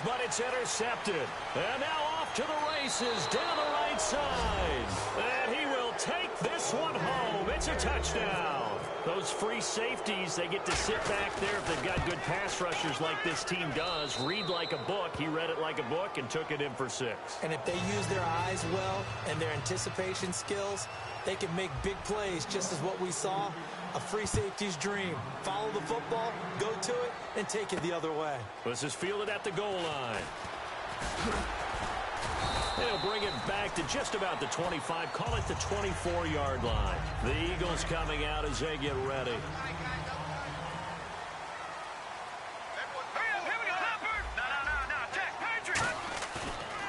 but it's intercepted. And now off to the races down the right side. And he will take this one home. It's a touchdown. Those free safeties, they get to sit back there if they've got good pass rushers like this team does. Read like a book. He read it like a book and took it in for 6. And if they use their eyes well and their anticipation skills, they can make big plays, just as what we saw. A free safety's dream. Follow the football, go to it, and take it the other way. This is fielded at the goal line. They'll bring it back to just about the 25. Call it the 24-yard line. The Eagles coming out as they get ready.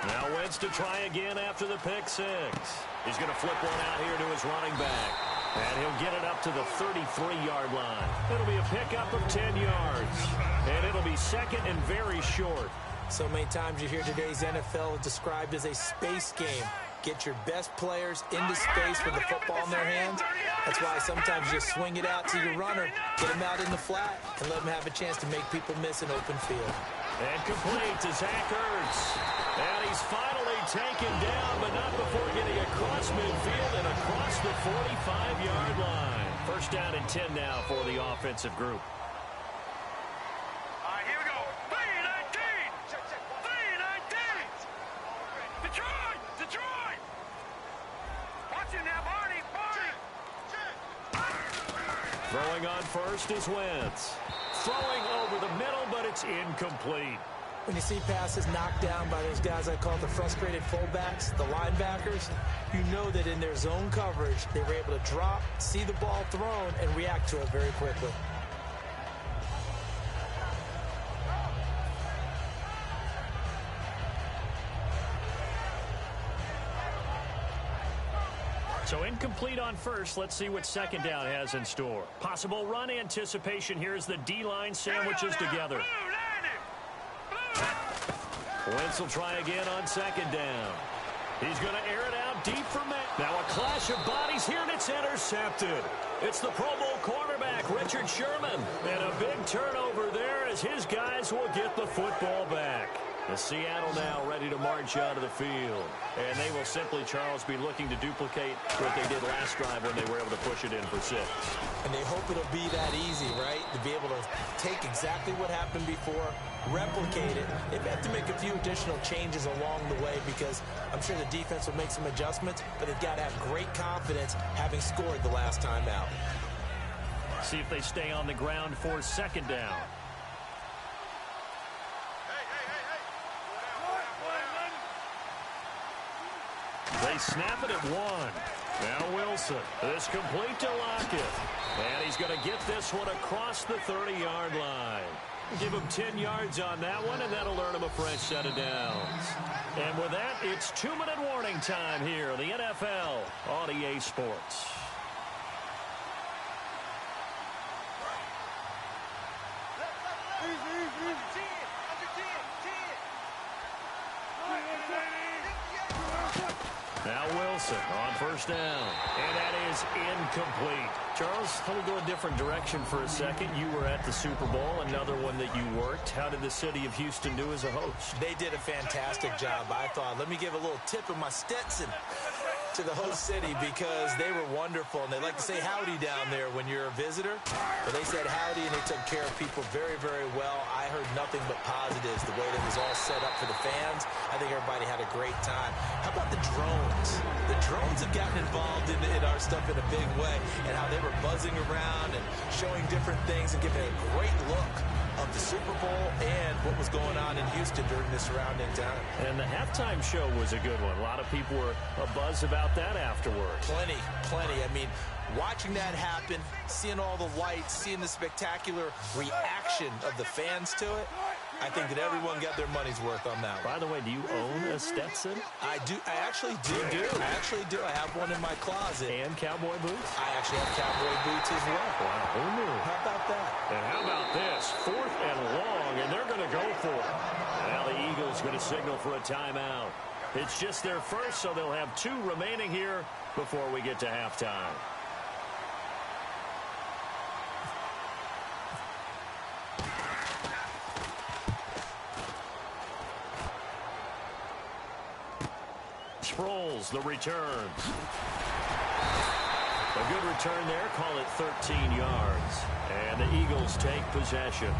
Now Wentz to try again after the pick 6. He's going to flip one out here to his running back. And he'll get it up to the 33-yard line. It'll be a pickup of 10 yards. And it'll be second and very short. So many times you hear today's NFL described as a space game. Get your best players into space with the football in their hands. That's why sometimes you just swing it out to your runner, get him out in the flat, and let him have a chance to make people miss an open field. And complete to Zach Ertz. And he's finally taken down, but not before getting across midfield and across the 45-yard line. First down and 10 now for the offensive group. All right, here we go. 3-19. 3-19. Detroit. Watch it now, Barney. Throwing on first is Wentz. Throwing over the middle, but it's incomplete. When you see passes knocked down by those guys I call the frustrated fullbacks, the linebackers, you know that in their zone coverage, they were able to drop, see the ball thrown, and react to it very quickly. So incomplete on first. Let's see what second down has in store. Possible run anticipation. Here's the D-line sandwiches together. Wentz will try again on second down. He's going to air it out deep for Matt. Now a clash of bodies here, and it's intercepted. It's the Pro Bowl cornerback, Richard Sherman. And a big turnover there as his guys will get the football back. The Seattle now ready to march out of the field. And they will simply, Charles, be looking to duplicate what they did last drive when they were able to push it in for 6. And they hope it'll be that easy, right? To be able to take exactly what happened before, replicate it. They have to make a few additional changes along the way because I'm sure the defense will make some adjustments, but they've got to have great confidence having scored the last time out. See if they stay on the ground for second down. They snap it at 1. Now Wilson. This complete to Lockett. And he's going to get this one across the 30-yard line. Give him 10 yards on that one, and that'll earn him a fresh set of downs. And with that, it's 2-minute warning time here in the NFL on EA Sports. Now Wilson on first down. And that is incomplete. Charles, let me go a different direction for a second. You were at the Super Bowl, another one that you worked. How did the city of Houston do as a host? They did a fantastic job, I thought. Let me give a little tip of my Stetson to the host city because they were wonderful, and they like to say howdy down there when you're a visitor. But they said howdy, and they took care of people very, very well. I heard nothing but positives, the way that was all set up for the fans. I think everybody had a great time. How about the drones? The drones have gotten involved in our stuff in a big way, and how they were buzzing around and showing different things and giving a great look of the Super Bowl and what was going on in Houston during the surrounding time. And the halftime show was a good one. A lot of people were abuzz about that afterwards. Plenty. I mean, watching that happen, seeing all the lights, seeing the spectacular reaction of the fans to it, I think that everyone got their money's worth on that one. By the way, do you own a Stetson? I do. I actually do. I actually do. I have one in my closet. And cowboy boots? I actually have cowboy boots as well. Wow, who knew? How about that? And how about this? 4th and long, and they're going to go for it. Now the Eagles going to signal for a timeout. It's just their first, so they'll have 2 remaining here before we get to halftime. Sproles, the return. A good return there, call it 13 yards. And the Eagles take possession.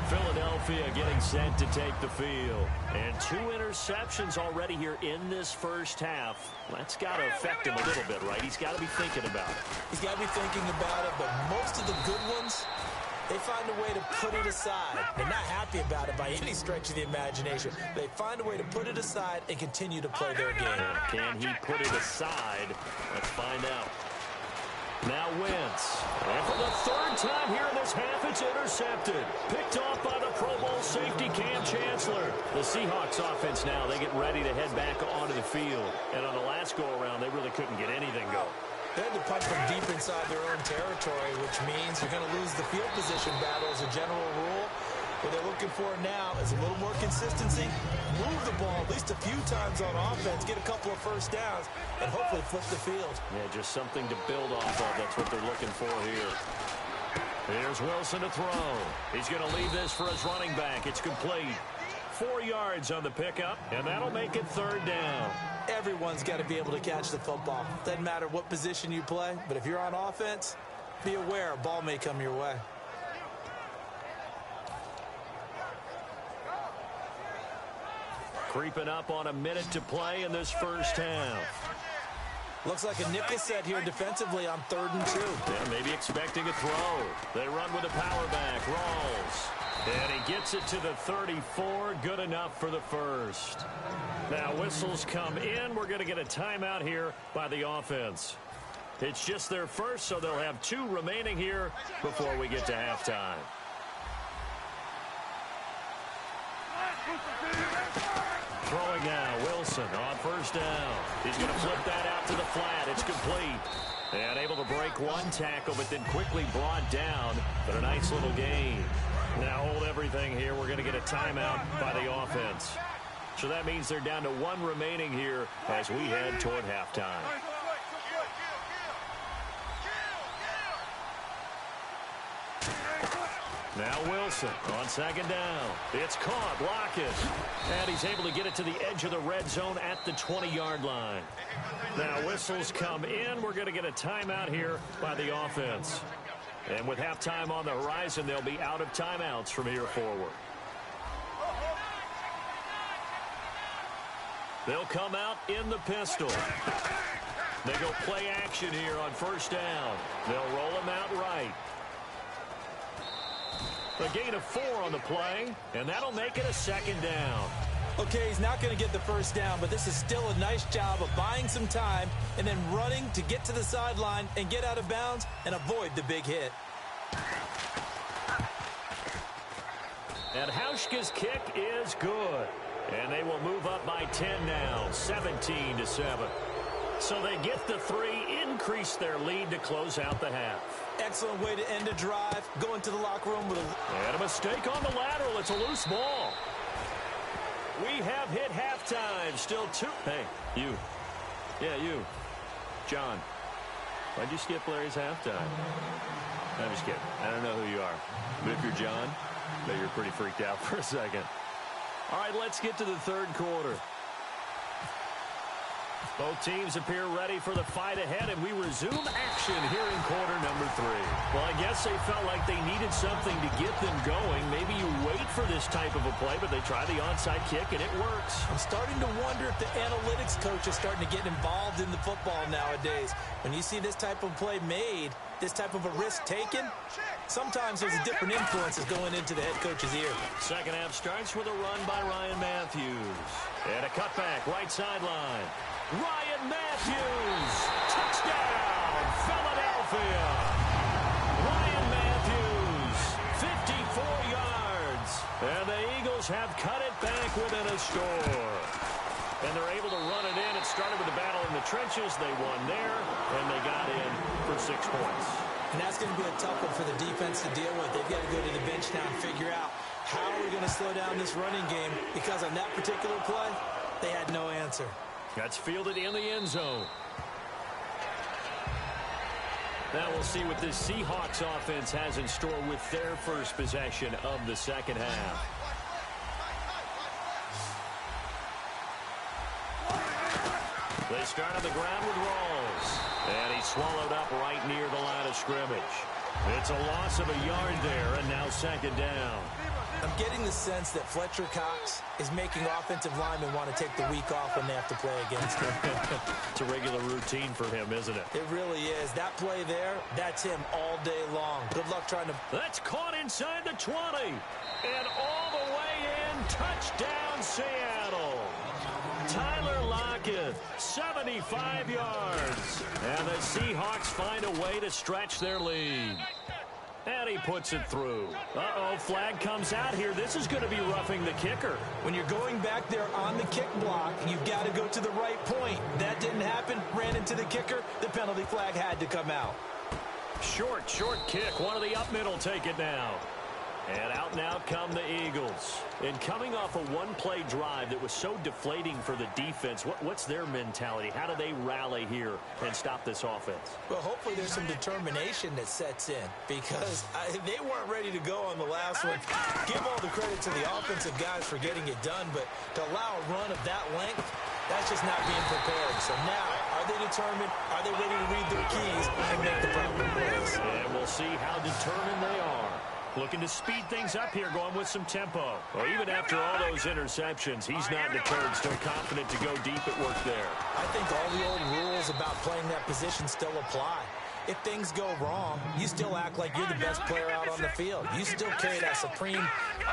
Philadelphia getting set to take the field. And 2 interceptions already here in this first half. That's got to affect him a little bit, right? He's got to be thinking about it. He's got to be thinking about it, but most of the good ones, they find a way to put it aside. They're not happy about it by any stretch of the imagination. They find a way to put it aside and continue to play their game. Can he put it aside? Let's find out. Now Wentz. And for the 3rd time here in this half, it's intercepted. Picked off by the Pro Bowl safety Cam Chancellor. The Seahawks offense now, they get ready to head back onto the field. And on the last go-around, they really couldn't get anything going. They had to punt from deep inside their own territory, which means you're going to lose the field position battle as a general rule. What they're looking for now is a little more consistency, move the ball at least a few times on offense, get a couple of first downs, and hopefully flip the field. Yeah, just something to build off of. That's what they're looking for here. Here's Wilson to throw. He's going to leave this for his running back. It's complete. 4 yards on the pickup, and that'll make it 3rd down. Everyone's got to be able to catch the football. Doesn't matter what position you play, but if you're on offense, be aware a ball may come your way. Creeping up on a minute to play in this first half. Looks like a nickel set here defensively on 3rd and 2. Yeah, maybe expecting a throw. They run with a power back. Rawls. And he gets it to the 34. Good enough for the first. Now whistles come in. We're going to get a timeout here by the offense. It's just their first, so they'll have 2 remaining here before we get to halftime. Throwing now, Wilson on 1st down. He's going to flip that out to the flat. It's complete. And able to break 1 tackle, but then quickly brought down. But a nice little gain. Now hold everything here. We're going to get a timeout by the offense. So that means they're down to 1 remaining here as we head toward halftime. Now Wilson on 2nd down. It's caught. Lockett. And he's able to get it to the edge of the red zone at the 20-yard line. Now whistles come in. We're going to get a timeout here by the offense. And with halftime on the horizon, they'll be out of timeouts from here forward. They'll come out in the pistol. They go play action here on 1st down. They'll roll him out right. A gain of 4 on the play, and that'll make it a 2nd down. Okay, he's not going to get the first down, but this is still a nice job of buying some time and then running to get to the sideline and get out of bounds and avoid the big hit. And Hauschka's kick is good. And they will move up by 10 now, 17-7. So they get the 3, increase their lead to close out the half. Excellent way to end a drive. Go into the locker room with And a mistake on the lateral. It's a loose ball. We have hit halftime. Still 2. Hey, you. Yeah, you. John. Why'd you skip Larry's halftime? I'm just kidding. I don't know who you are. But if you're John, I bet you're pretty freaked out for a second. All right, let's get to the 3rd quarter. Both teams appear ready for the fight ahead, and we resume action here in quarter number 3. Well, I guess they felt like they needed something to get them going. Maybe you wait for this type of a play, but they try the onside kick, and it works. I'm starting to wonder if the analytics coach is starting to get involved in the football nowadays. When you see this type of play made, this type of a risk taken, sometimes there's different influences going into the head coach's ear. Second half starts with a run by Ryan Matthews. And a cutback, right sideline. Ryan Matthews, touchdown, Philadelphia. Ryan Matthews, 54 yards. And the Eagles have cut it back within a score. And they're able to run it in. It started with a battle in the trenches. They won there, and they got in for 6 points. And that's going to be a tough one for the defense to deal with. They've got to go to the bench now and figure out how are we going to slow down this running game, because on that particular play, they had no answer. That's fielded in the end zone. Now we'll see what this Seahawks offense has in store with their first possession of the second half. They start on the ground with Rawls. And he's swallowed up right near the line of scrimmage. It's a loss of a yard there, and now second down. I'm getting the sense that Fletcher Cox is making offensive linemen want to take the week off when they have to play against him. It's a regular routine for him, isn't it? It really is. That play there, that's him all day long. Good luck trying to... That's caught inside the 20. And all the way in, touchdown Seattle. Tyler Lockett, 75 yards. And the Seahawks find a way to stretch their lead. And he puts it through. Uh-oh, flag comes out here. This is going to be roughing the kicker. When you're going back there on the kick block, you've got to go to the right point. That didn't happen. Ran into the kicker. The penalty flag had to come out. Short kick. One of the up middle take it now. And out now come the Eagles. And coming off a one-play drive that was so deflating for the defense, what's their mentality? How do they rally here and stop this offense? Well, hopefully there's some determination that sets in because they weren't ready to go on the last one. Give all the credit to the offensive guys for getting it done, but to allow a run of that length, that's just not being prepared. So now, are they determined? Are they ready to read their keys and make the proper plays? And we'll see how determined they are. Looking to speed things up here, going with some tempo. Well, even after all those interceptions, he's not deterred, still confident to go deep at work there. I think all the old rules about playing that position still apply. If things go wrong, you still act like you're the best player out on the field. You still carry that supreme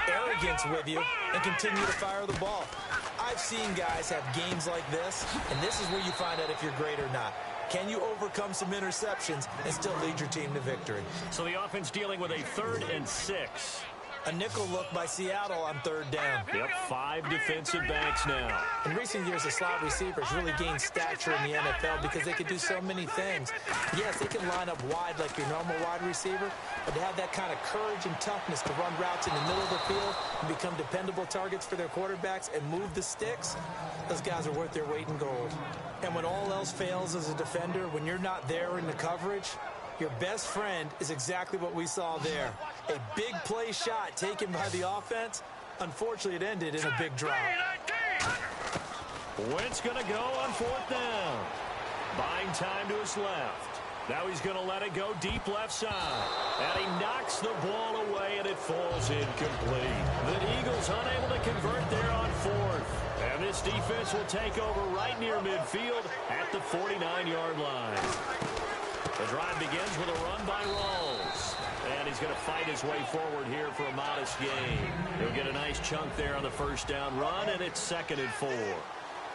arrogance with you and continue to fire the ball. I've seen guys have games like this, and this is where you find out if you're great or not. Can you overcome some interceptions and still lead your team to victory? So the offense dealing with a 3rd and 6. A nickel look by Seattle on 3rd down. Yep, 5 defensive backs now. In recent years, the slot receivers really gained stature in the NFL because they could do so many things. Yes, they can line up wide like your normal wide receiver, but to have that kind of courage and toughness to run routes in the middle of the field and become dependable targets for their quarterbacks and move the sticks, those guys are worth their weight in gold. And when all else fails as a defender, when you're not there in the coverage, your best friend is exactly what we saw there. A big play shot taken by the offense. Unfortunately, it ended in a big drop. Wentz going to go on 4th down. Buying time to his left. Now he's going to let it go deep left side. And he knocks the ball away, and it falls incomplete. The Eagles unable to convert there on 4th. And this defense will take over right near midfield at the 49-yard line. The drive begins with a run by Rawls. And he's going to fight his way forward here for a modest gain. He'll get a nice chunk there on the 1st down run, and it's 2nd and 4.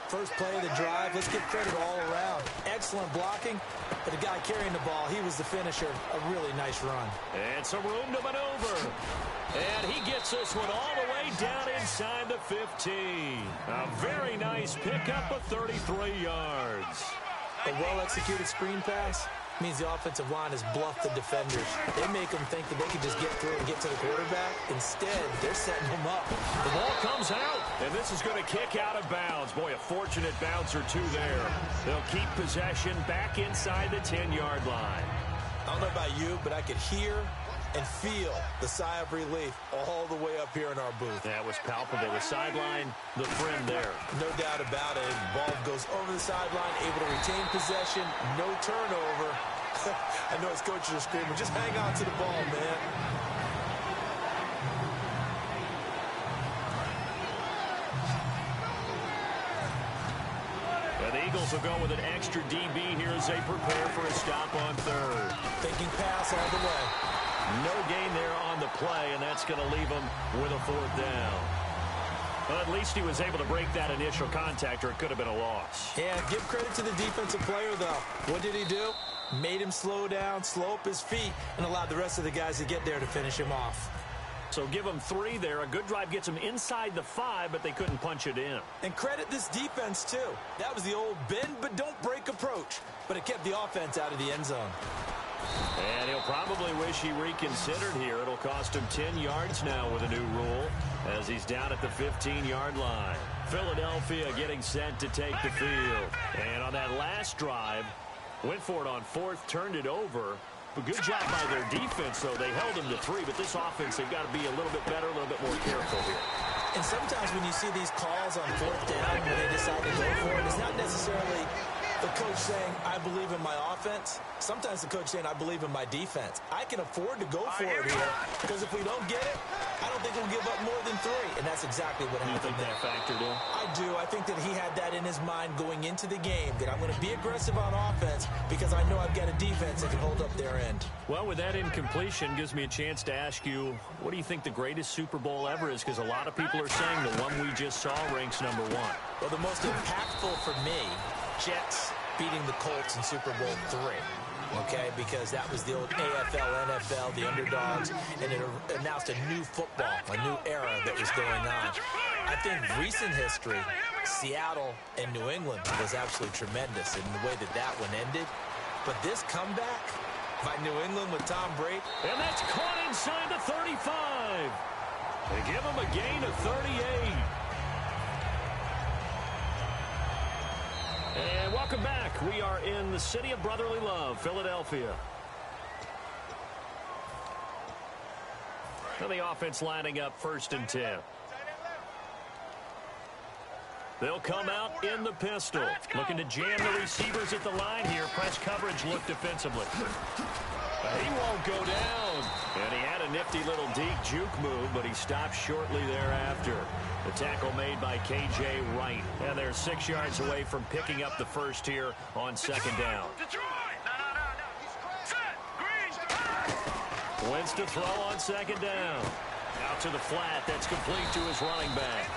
First play of the drive, let's give credit all around. Excellent blocking, but the guy carrying the ball, he was the finisher. A really nice run. And some room to maneuver. And he gets this one all the way down inside the 15. A very nice pickup of 33 yards. A well-executed screen pass means the offensive line has bluffed the defenders. They make them think that they can just get through and get to the quarterback. Instead, they're setting them up. The ball comes out, and this is going to kick out of bounds. Boy, a fortunate bounce or two there. They'll keep possession back inside the 10-yard line. I don't know about you, but I could hear and feel the sigh of relief all the way up here in our booth. That was palpable. The sideline, the friend there. No doubt about it. Ball goes over the sideline, able to retain possession, no turnover. I know his coaches are screaming, just hang on to the ball, man. And the Eagles will go with an extra DB here as they prepare for a stop on 3rd. Thinking pass all the way. No gain there on the play, and that's going to leave him with a 4th down. Well, at least he was able to break that initial contact, or it could have been a loss. Yeah, give credit to the defensive player, though. What did he do? Made him slow down, slow up his feet, and allowed the rest of the guys to get there to finish him off. So give him 3 there. A good drive gets him inside the 5, but they couldn't punch it in. And credit this defense, too. That was the old bend but don't break approach, but it kept the offense out of the end zone. And he'll probably wish he reconsidered here. It'll cost him 10 yards now with a new rule as he's down at the 15-yard line. Philadelphia getting set to take the field. And on that last drive, went for it on 4th, turned it over. But good job by their defense, though. They held him to 3, but this offense, they've got to be a little bit better, a little bit more careful here. And sometimes when you see these calls on 4th down, when they decide to go for it, it's not necessarily The coach saying, I believe in my offense. Sometimes the coach saying, I believe in my defense. I can afford to go for it here because if we don't get it, I don't think we'll give up more than 3. And that's exactly what happened. You think that factored in? I do. I think that he had that in his mind going into the game, that I'm going to be aggressive on offense because I know I've got a defense that can hold up their end. Well, with that incompletion, gives me a chance to ask you, what do you think the greatest Super Bowl ever is? Because a lot of people are saying the one we just saw ranks number 1. Well, the most impactful for me, Jets beating the Colts in Super Bowl 3. Okay, because that was the old AFL, NFL, the underdogs, and it announced a new football, a new era that was going on. I think recent history, Seattle and New England was absolutely tremendous in the way that that one ended. But this comeback by New England with Tom Brady. And that's caught inside the 35. They give him a gain of 38. And welcome back. We are in the city of brotherly love, Philadelphia. And the offense lining up 1st and 10. They'll come out in the pistol. Looking to jam the receivers at the line here. Press coverage look defensively. He won't go down. And he had a nifty little deke juke move, but he stopped shortly thereafter. The tackle made by K.J. Wright. And they're 6 yards away from picking up the first here on 2nd down. Wins to throw on 2nd down. Out to the flat. That's complete to his running back.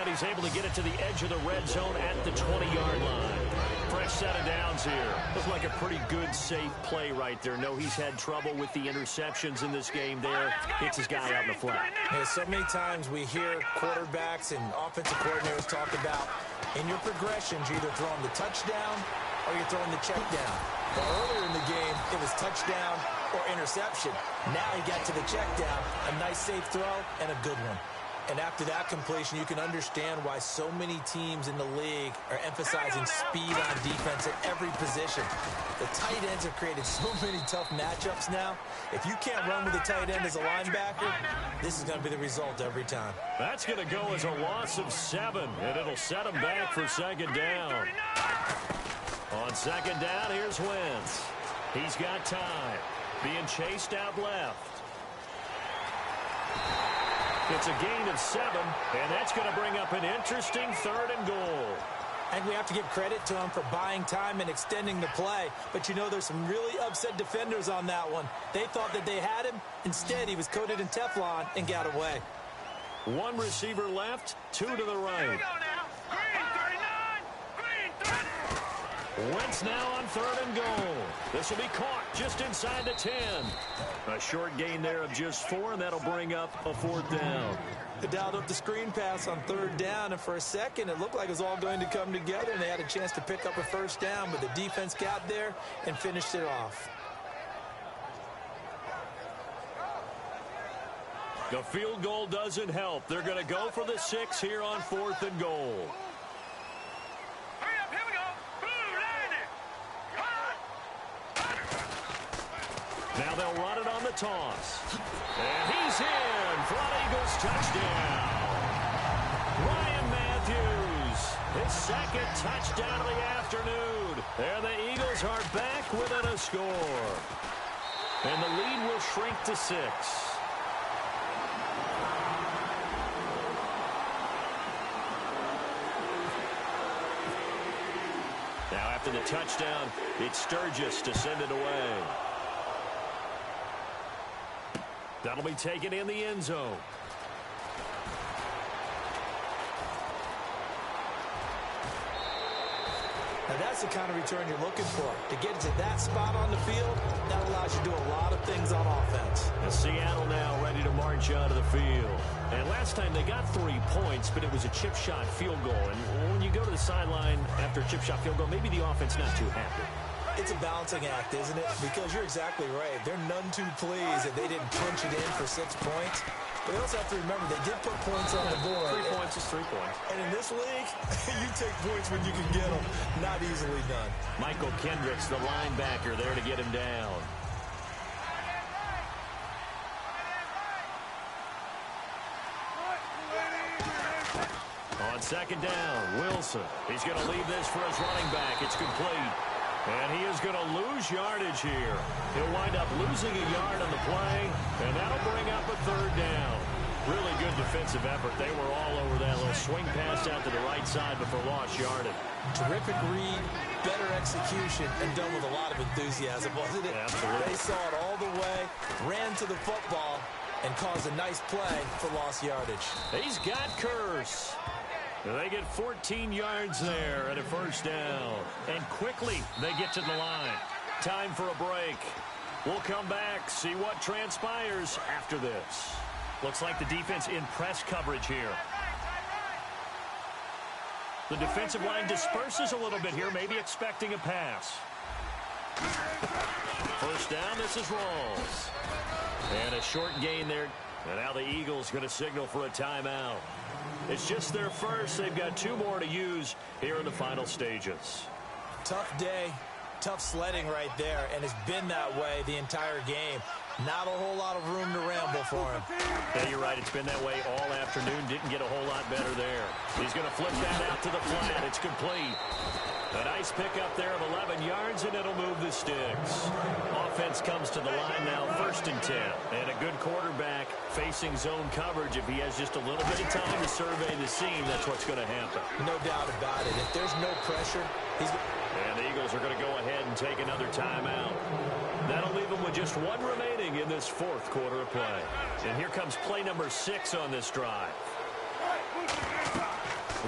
And he's able to get it to the edge of the red zone at the 20-yard line. Fresh set of downs here. Looks like a pretty good, safe play right there. No, he's had trouble with the interceptions in this game there. Hits his guy out in the flat. Yeah, so many times we hear quarterbacks and offensive coordinators talk about in your progressions, you're either throwing the touchdown or you're throwing the check down. Well, earlier in the game, it was touchdown or interception. Now he got to the check down, a nice safe throw, and a good one. And after that completion, you can understand why so many teams in the league are emphasizing speed on defense at every position. The tight ends have created so many tough matchups now. If you can't run with a tight end as a linebacker, this is going to be the result every time. That's going to go as a loss of 7, and it'll set him back for 2nd down. On 2nd down, here's Wentz. He's got time. Being chased out left. It's a gain of 7, and that's going to bring up an interesting 3rd and goal. And we have to give credit to him for buying time and extending the play. But, you know, there's some really upset defenders on that one. They thought that they had him. Instead, he was coated in Teflon and got away. 1 receiver left, 2 to the right. Wentz now on 3rd and goal. This will be caught just inside the 10. A short gain there of just 4, and that'll bring up a 4th down. They dialed up the screen pass on 3rd down, and for a second it looked like it was all going to come together, and they had a chance to pick up a 1st down, but the defense got there and finished it off. The field goal doesn't help. They're going to go for the 6 here on 4th and goal. Now they'll run it on the toss. And he's in for an Eagles touchdown. Ryan Matthews, his 2nd touchdown of the afternoon. And the Eagles are back within a score. And the lead will shrink to 6. Now after the touchdown, it's Sturgis to send it away. That'll be taken in the end zone. Now that's the kind of return you're looking for. To get to that spot on the field, that allows you to do a lot of things on offense. And Seattle now ready to march onto the field. And last time they got 3 points, but it was a chip shot field goal. And when you go to the sideline after a chip shot field goal, maybe the offense not too happy. It's a balancing act, isn't it? Because you're exactly right. They're none too pleased that they didn't punch it in for 6 points. But they also have to remember they did put points on the board. 3 points is 3 points. And in this league, you take points when you can get them. Not easily done. Michael Kendricks, the linebacker, there to get him down. On On second down, Wilson. He's going to leave this for his running back. It's complete. And he is going to lose yardage here. He'll wind up losing a yard on the play, and that'll bring up a third down. Really good defensive effort. They were all over that little swing pass out to the right side before lost yardage. Terrific read, better execution, and done with a lot of enthusiasm, wasn't it? Absolutely. They saw it all the way, ran to the football, and caused a nice play for lost yardage. He's got Curse. They get 14 yards there at a first down. And quickly they get to the line. Time for a break. We'll come back, see what transpires after this. Looks like the defense in press coverage here. The defensive line disperses a little bit here, maybe expecting a pass. First down, this is Rawls. And a short gain there. And now the Eagles going to signal for a timeout. It's just their first. They've got 2 more to use here in the final stages. Tough day, tough sledding right there, and it's been that way the entire game. Not a whole lot of room to ramble for him. Yeah, you're right. It's been that way all afternoon. Didn't get a whole lot better there. He's going to flip that out to the flat. It's complete. A nice pickup there of 11 yards, and it'll move the sticks. Offense comes to the line now, 1st and 10. And a good quarterback facing zone coverage. If he has just a little bit of time to survey the scene, that's what's going to happen. No doubt about it. If there's no pressure, he's... And the Eagles are going to go ahead and take another timeout. That'll leave them with just 1 remaining in this 4th quarter of play. And here comes play number 6 on this drive.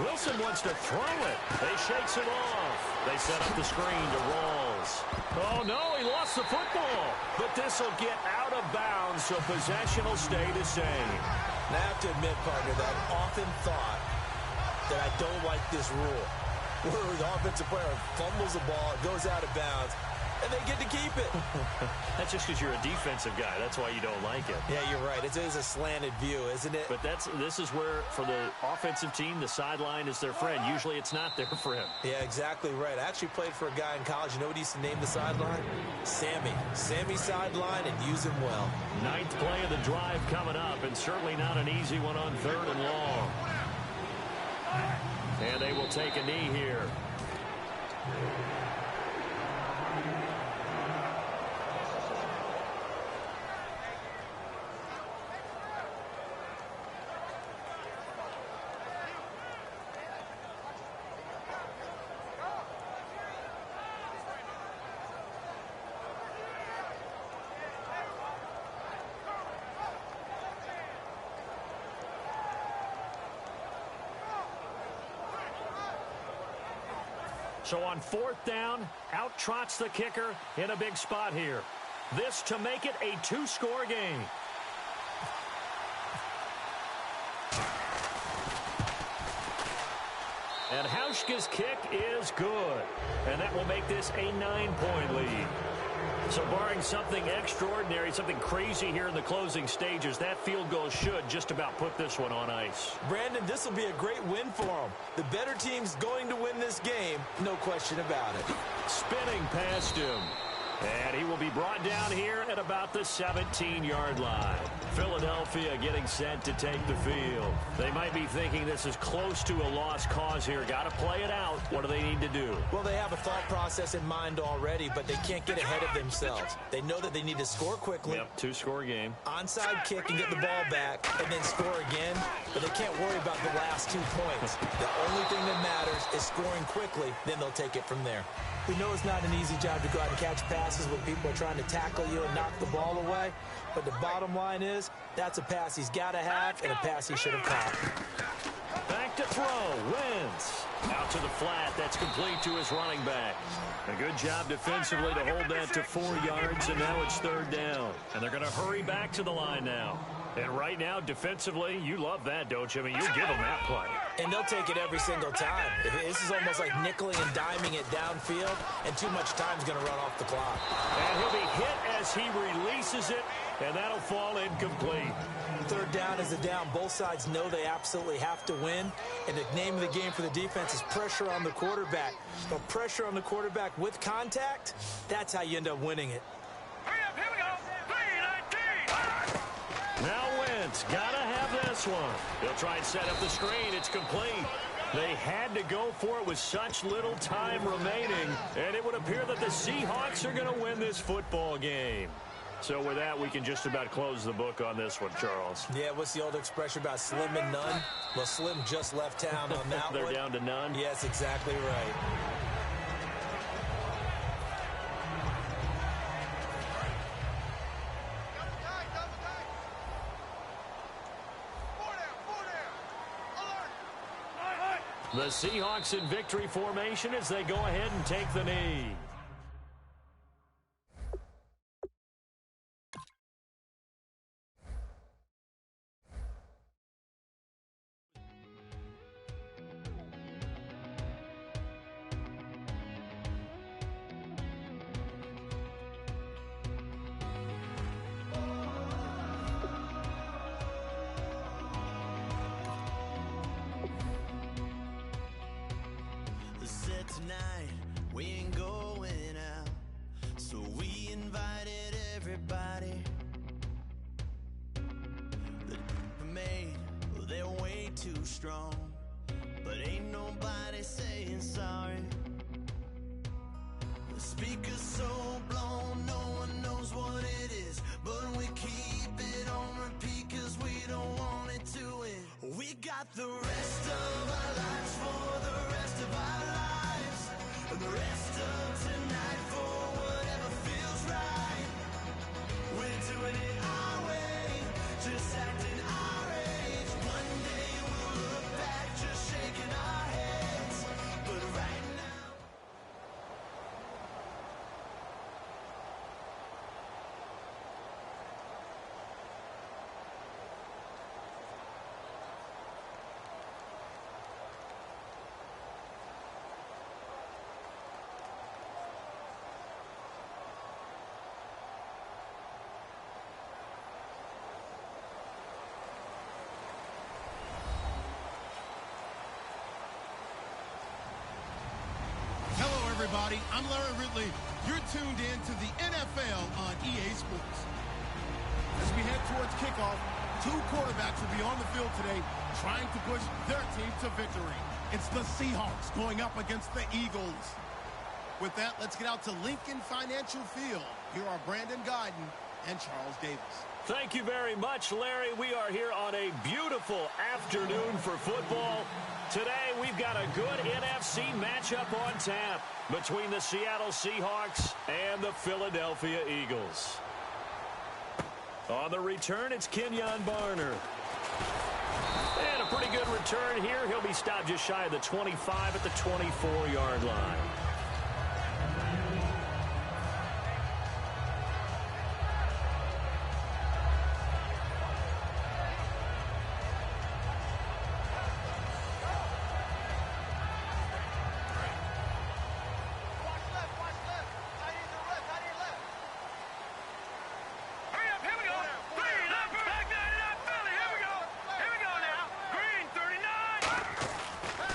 Wilson wants to throw it. They shakes it off. They set up the screen to Rawls. Oh, no, he lost the football. But this will get out of bounds, so possession will stay the same. And I have to admit, partner, that I've often thought that I don't like this rule, where the offensive player fumbles the ball, it goes out of bounds, and they get to keep it. That's just because you're a defensive guy. That's why you don't like it. Yeah, you're right. It is a slanted view, isn't it? But this is where, for the offensive team, the sideline is their friend. Usually it's not there for him. Yeah, exactly right. I actually played for a guy in college. You know what he used to name the sideline? Sammy. Sammy sideline, and use him well. 9th play of the drive coming up, and certainly not an easy one on 3rd and long. And they will take a knee here. So on 4th down, out trots the kicker in a big spot here. This to make it a 2-score game. And Hauschka's kick is good. And that will make this a 9-point lead. So barring something extraordinary, something crazy here in the closing stages, that field goal should just about put this one on ice. Brandon, this will be a great win for them. The better team's going to win this game, no question about it. Spinning past him. And he will be brought down here at about the 17-yard line. Philadelphia getting set to take the field. They might be thinking this is close to a lost cause here. Got to play it out. What do they need to do? Well, they have a thought process in mind already, but they can't get ahead of themselves. They know that they need to score quickly. Yep, 2-score game. Onside kick and get the ball back, and then score again. But they can't worry about the last 2 points. The only thing that matters is scoring quickly. Then they'll take it from there. We know it's not an easy job to go out and catch passes when people are trying to tackle you and knock the ball away. But the bottom line is, that's a pass he's got to have and a pass he should have caught. Back to throw. Wentz. Out to the flat. That's complete to his running back. A good job defensively to hold that to 4 yards, and now it's 3rd down. And they're going to hurry back to the line now. And right now, defensively, you love that, don't you? I mean, you give them that play. And they'll take it every single time. This is almost like nickeling and diming it downfield, and too much time's going to run off the clock. And he'll be hit as he releases it, and that'll fall incomplete. 3rd down is a down. Both sides know they absolutely have to win, and the name of the game for the defense is pressure on the quarterback. But pressure on the quarterback with contact, that's how you end up winning it. Here we go. 3-19. Now Wentz, gotta have this one. He'll try and set up the screen. It's complete. They had to go for it with such little time remaining, and it would appear that the Seahawks are going to win this football game. So with that, we can just about close the book on this one, Charles. Yeah, what's the old expression about slim and none? Well, Slim just left town on that They're one. down to none? Yes, exactly right. The Seahawks in victory formation as they go ahead and take the knee. Tonight we ain't going out, so we invited everybody. The made, well, they're way too strong, but ain't nobody saying sorry. The speaker's so blown, no one knows what it is, but we keep it on repeat 'cause we don't want it to end. We got the rest of our lives for the rest of our lives. And the rest of tonight for whatever feels right. We're doing it our way, just acting our age. One day we'll look back just shaking our heads. But right now... Everybody, I'm Larry Ridley. You're tuned in to the NFL on EA Sports. As we head towards kickoff, two quarterbacks will be on the field today trying to push their team to victory. It's the Seahawks going up against the Eagles. With that, let's get out to Lincoln Financial Field. Here are Brandon Guyton and Charles Davis. Thank you very much, Larry. We are here on a beautiful afternoon for football. Today, we've got a good NFC matchup on tap between the Seattle Seahawks and the Philadelphia Eagles. On the return, it's Kenyon Barner. And a pretty good return here. He'll be stopped just shy of the 25 at the 24-yard line.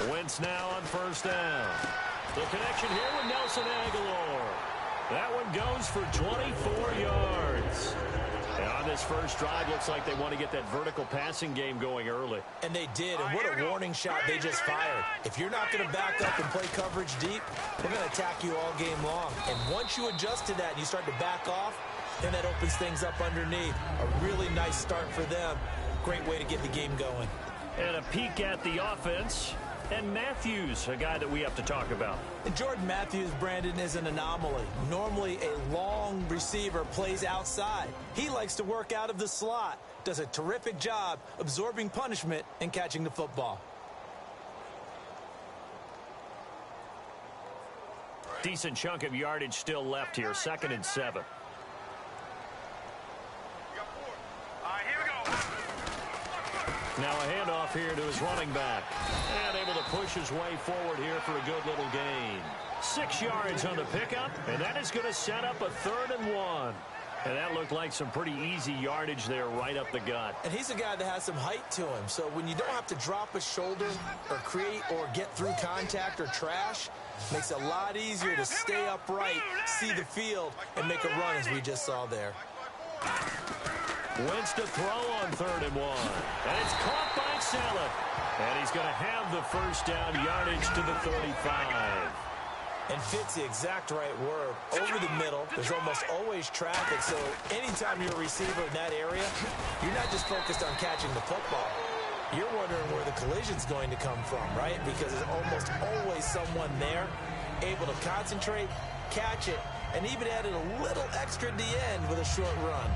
Wentz now on first down. The connection here with Nelson Aguilar. That one goes for 24 yards. And on this first drive, looks like they want to get that vertical passing game going early. And they did, and what a warning shot they just fired. If you're not going to back up and play coverage deep, they're going to attack you all game long. And once you adjust to that and you start to back off, then that opens things up underneath. A really nice start for them. Great way to get the game going. And a peek at the offense. And Matthews, a guy that we have to talk about. And Jordan Matthews, Brandon, is an anomaly. Normally, a long receiver plays outside. He likes to work out of the slot. Does a terrific job absorbing punishment and catching the football. Decent chunk of yardage still left here. 2nd and 7. Now a handoff here to his running back. And able to push his way forward here for a good little gain. 6 yards on the pickup, and that is going to set up a 3rd and 1. And that looked like some pretty easy yardage there right up the gut. And he's a guy that has some height to him. So when you don't have to drop a shoulder or create or get through contact or trash, makes it a lot easier to stay upright, see the field, and make a run as we just saw there. Wentz to throw on 3rd and 1. And it's caught by Saleh. And he's going to have the first down, yardage to the 35. And fits the exact right word. Over the middle, there's almost always traffic, so anytime you're a receiver in that area, you're not just focused on catching the football. You're wondering where the collision's going to come from, right? Because there's almost always someone there able to concentrate, catch it, and even added a little extra at the end with a short run.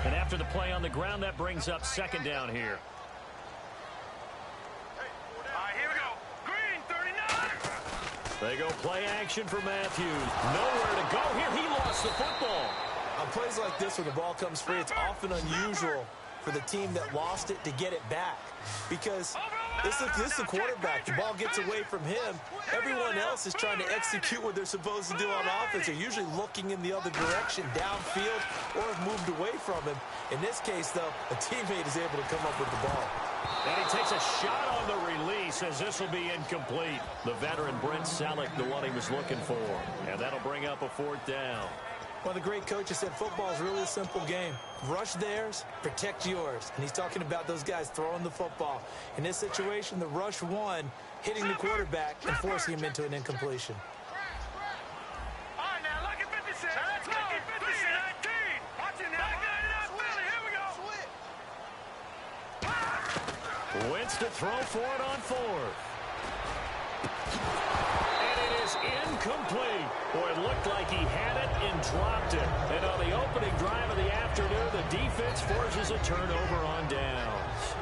And after the play on the ground, that brings up second down here. All right, here we go. Green, 39. They go play action for Matthews. Nowhere to go here. He lost the football. On plays like this, when the ball comes free, it's often unusual for the team that lost it to get it back. Because this is the quarterback. The ball gets away from him. Everyone else is trying to execute what they're supposed to do on offense. They're usually looking in the other direction, downfield, or have moved away from him. In this case, though, a teammate is able to come up with the ball. And he takes a shot on the release as this will be incomplete. The veteran Brent Selleck, the one he was looking for. And that'll bring up a fourth down. One of the great coaches said football is really a simple game. Rush theirs, protect yours. And he's talking about those guys throwing the football. In this situation, the rush won, hitting the quarterback and forcing him into an incompletion. All right, now, look at 56. Let's go. 3-19. Watch it now. Back it up, Billy. Here we go. Wentz to throw for it on fourth. And it is incomplete. Boy, it looked like he had it and dropped it. And on the opening drive of the afternoon, the defense forces a turnover on downs.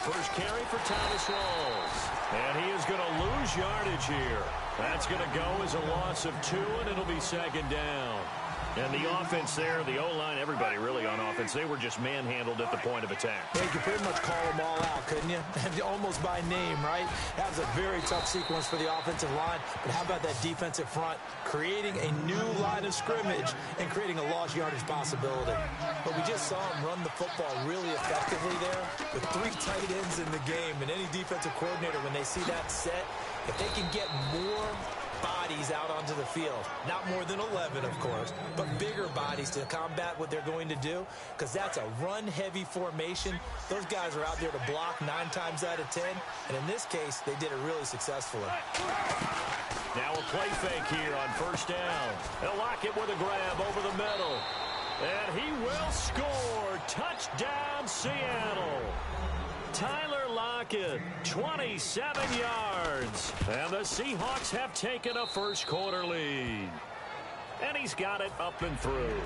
First carry for Thomas Rawls. And he is going to lose yardage here. That's going to go as a loss of 2, and it'll be second down. And the offense there, the O-line, everybody really on offense, they were just manhandled at the point of attack. Yeah, you could pretty much call them all out, couldn't you? Almost by name, right? That was a very tough sequence for the offensive line. But how about that defensive front creating a new line of scrimmage and creating a lost yardage possibility? But we just saw them run the football really effectively there with 3 tight ends in the game. And any defensive coordinator, when they see that set, if they can get more bodies out onto the field, not more than 11, of course, but bigger bodies to combat what they're going to do, because that's a run-heavy formation. Those guys are out there to block 9 times out of 10, and in this case, they did it really successfully. Now a play fake here on first down. They'll lock it with a grab over the middle. And he will score. Touchdown, Seattle. Tyler Lockett, 27 yards. And the Seahawks have taken a first quarter lead. And he's got it up and through.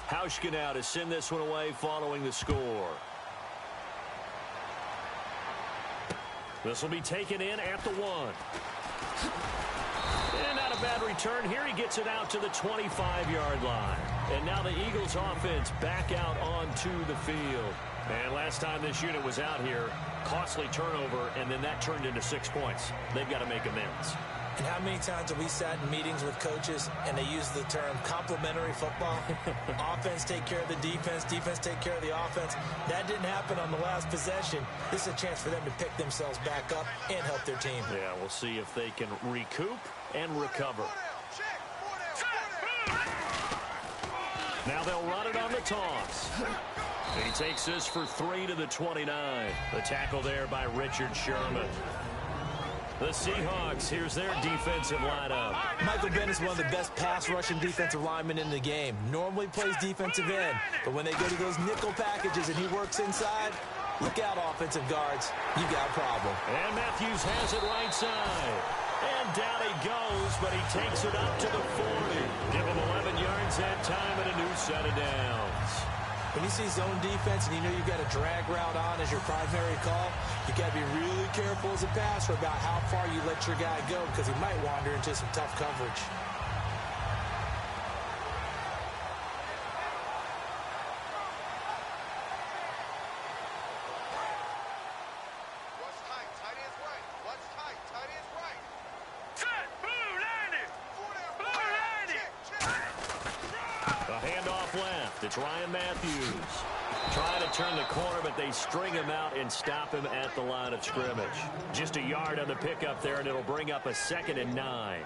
Hauschka now to send this one away following the score. This will be taken in at the 1. And not a bad return here. He gets it out to the 25-yard line. And now the Eagles offense back out onto the field. And last time this unit was out here, costly turnover, and then that turned into 6 points. They've got to make amends. And how many times have we sat in meetings with coaches and they use the term complementary football? Offense take care of the defense, defense take care of the offense. That didn't happen on the last possession. This is a chance for them to pick themselves back up and help their team. Yeah, we'll see if they can recoup and recover. Now they'll run it on the toss. He takes this for 3 to the 29. The tackle there by Richard Sherman. The Seahawks, here's their defensive lineup. Michael Bennett is one of the best pass-rushing defensive linemen in the game. Normally plays defensive end, but when they go to those nickel packages and he works inside, look out, offensive guards. You got a problem. And Matthews has it right side. And down he goes, but he takes it up to the 40. Give him 11 yards that time and a new set of downs. When you see zone defense and you know you've got a drag route on as your primary call, you got to be really careful as a passer about how far you let your guy go, because he might wander into some tough coverage. What's tight? Tight ends right. What's tight? Tight ends right. left. It's Ryan Matthews. Trying to turn the corner, but they string him out and stop him at the line of scrimmage. Just a yard on the pickup there, and it'll bring up a 2nd and 9.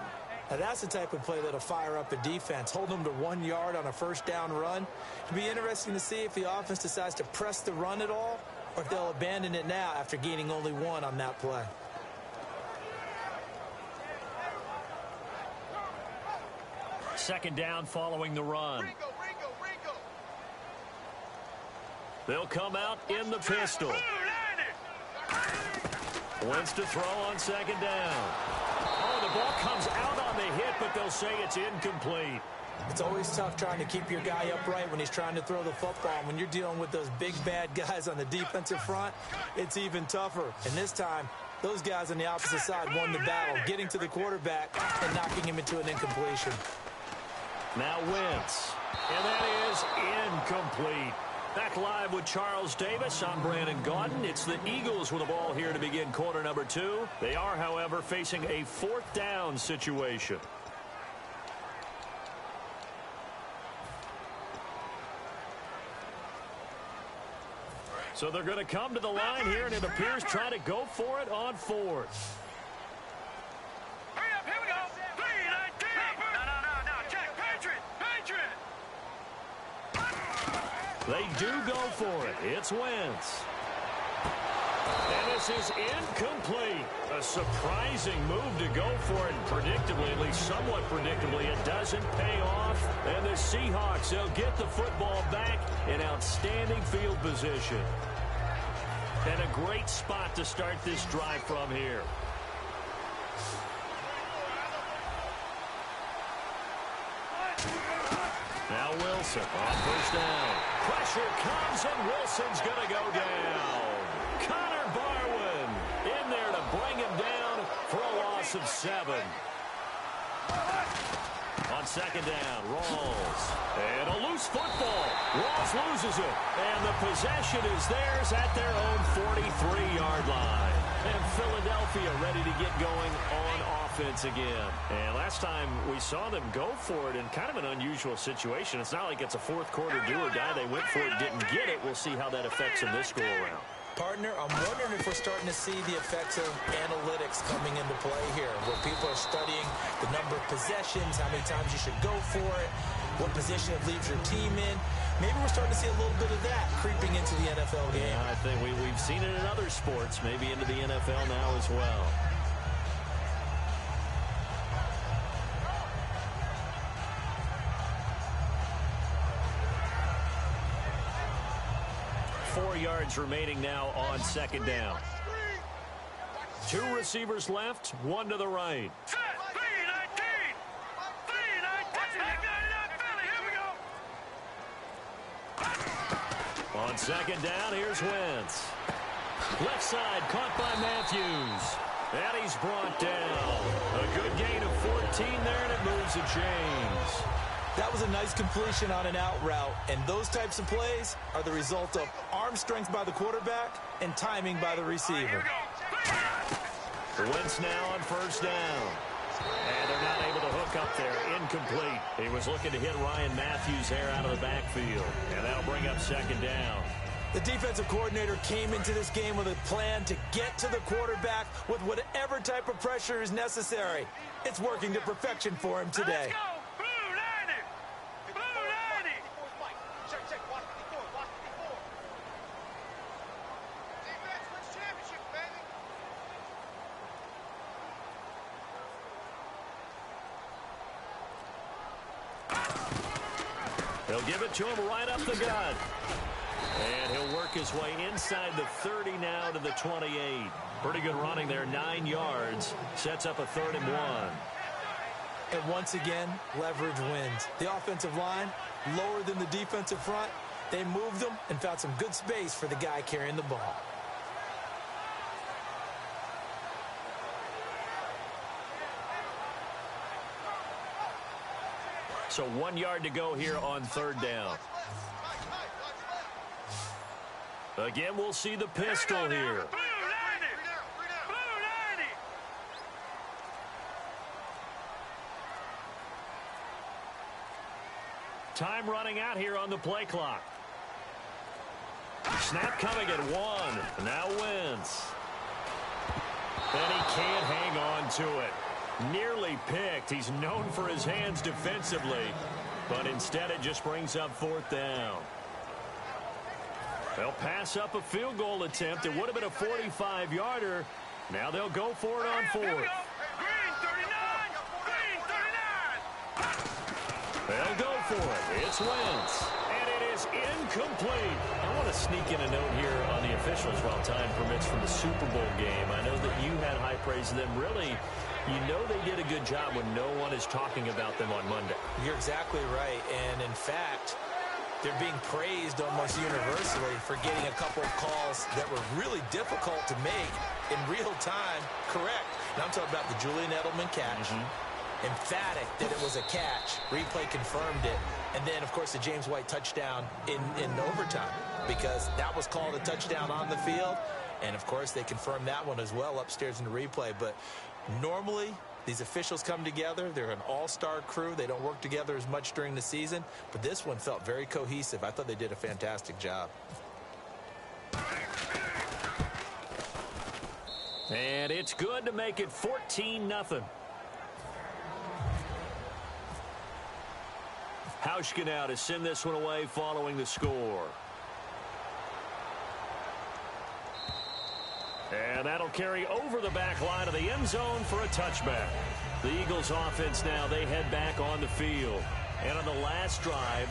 Now that's the type of play that'll fire up a defense. Hold them to 1 yard on a first down run. It'll be interesting to see if the offense decides to press the run at all, or if they'll abandon it now after gaining only 1 on that play. Second down following the run. They'll come out in the pistol. Wants to throw on 2nd down. Oh, the ball comes out on the hit, but they'll say it's incomplete. It's always tough trying to keep your guy upright when he's trying to throw the football. When you're dealing with those big, bad guys on the defensive front, it's even tougher. And this time, those guys on the opposite side won the battle, getting to the quarterback and knocking him into an incompletion. Now Wentz, and that is incomplete. Back live with Charles Davis. I'm Brandon Gaudin. It's the Eagles with the ball here to begin quarter number 2. They are, however, facing a 4th down situation. So they're going to come to the line here, and it appears trying to go for it on 4th. Hurry up, here we go. 3-19. No. Check. Patriot. They do go for it. It's Wentz. And this is incomplete. A surprising move to go for it. Predictably, at least somewhat predictably, it doesn't pay off. And the Seahawks, they'll get the football back in outstanding field position. And a great spot to start this drive from here. Now Wilson on first down. Pressure comes, and Wilson's going to go down. Connor Barwin in there to bring him down for a loss of 7. On 2nd down, Rawls. And a loose football. Rawls loses it. And the possession is theirs at their own 43-yard line. And Philadelphia ready to get going on offense again. And last time we saw them go for it in kind of an unusual situation. It's not like it's a fourth quarter do or die. They went for it, didn't get it. We'll see how that affects them this go-around. Partner, I'm wondering if we're starting to see the effects of analytics coming into play here, where people are studying the number of possessions, how many times you should go for it, what position it leaves your team in. Maybe we're starting to see a little bit of that creeping into the NFL game. Yeah, I think we've seen it in other sports, maybe into the NFL now as well. Yards remaining now on 2nd down. 2 receivers left, 1 to the right. Set. 3-19. Here we go. On 2nd down, here's Wentz. Left side caught by Matthews. And he's brought down. A good gain of 14 there, and it moves the chains. That was a nice completion on an out route, and those types of plays are the result of arm strength by the quarterback and timing by the receiver. Wentz now on first down. And they're not able to hook up there. Incomplete. He was looking to hit Ryan Matthews there out of the backfield, and that'll bring up 2nd down. The defensive coordinator came into this game with a plan to get to the quarterback with whatever type of pressure is necessary. It's working to perfection for him today. They'll give it to him right up the gut. And he'll work his way inside the 30 now to the 28. Pretty good running there, 9 yards. Sets up a 3rd and 1. And once again, leverage wins. The offensive line, lower than the defensive front. They moved them and found some good space for the guy carrying the ball. So 1 yard to go here on 3rd down. Again, we'll see the pistol here. time running out here on the play clock. Snap coming at 1. Now Wentz. And he can't hang on to it. Nearly picked. He's known for his hands defensively, but instead it just brings up 4th down. They'll pass up a field goal attempt. It would have been a 45-yarder. Now they'll go for it on 4th. They'll go for it. It's Wentz. And it is incomplete. I want to sneak in a note here on the officials while time permits from the Super Bowl game. I know that you had high praise of them. Really, you know they did a good job when no one is talking about them on Monday. You're exactly right. And, in fact, they're being praised almost universally for getting a couple of calls that were really difficult to make in real time correct. And I'm talking about the Julian Edelman catch. Emphatic that it was a catch. Replay confirmed it. And then, of course, the James White touchdown in overtime, because that was called a touchdown on the field. And, of course, they confirmed that one as well upstairs in the replay. But normally, these officials come together. They're an all-star crew. They don't work together as much during the season. But this one felt very cohesive. I thought they did a fantastic job. And it's good to make it 14-0. Hauschka now to send this one away following the score. And that'll carry over the back line of the end zone for a touchback. The Eagles offense now, they head back on the field. And on the last drive,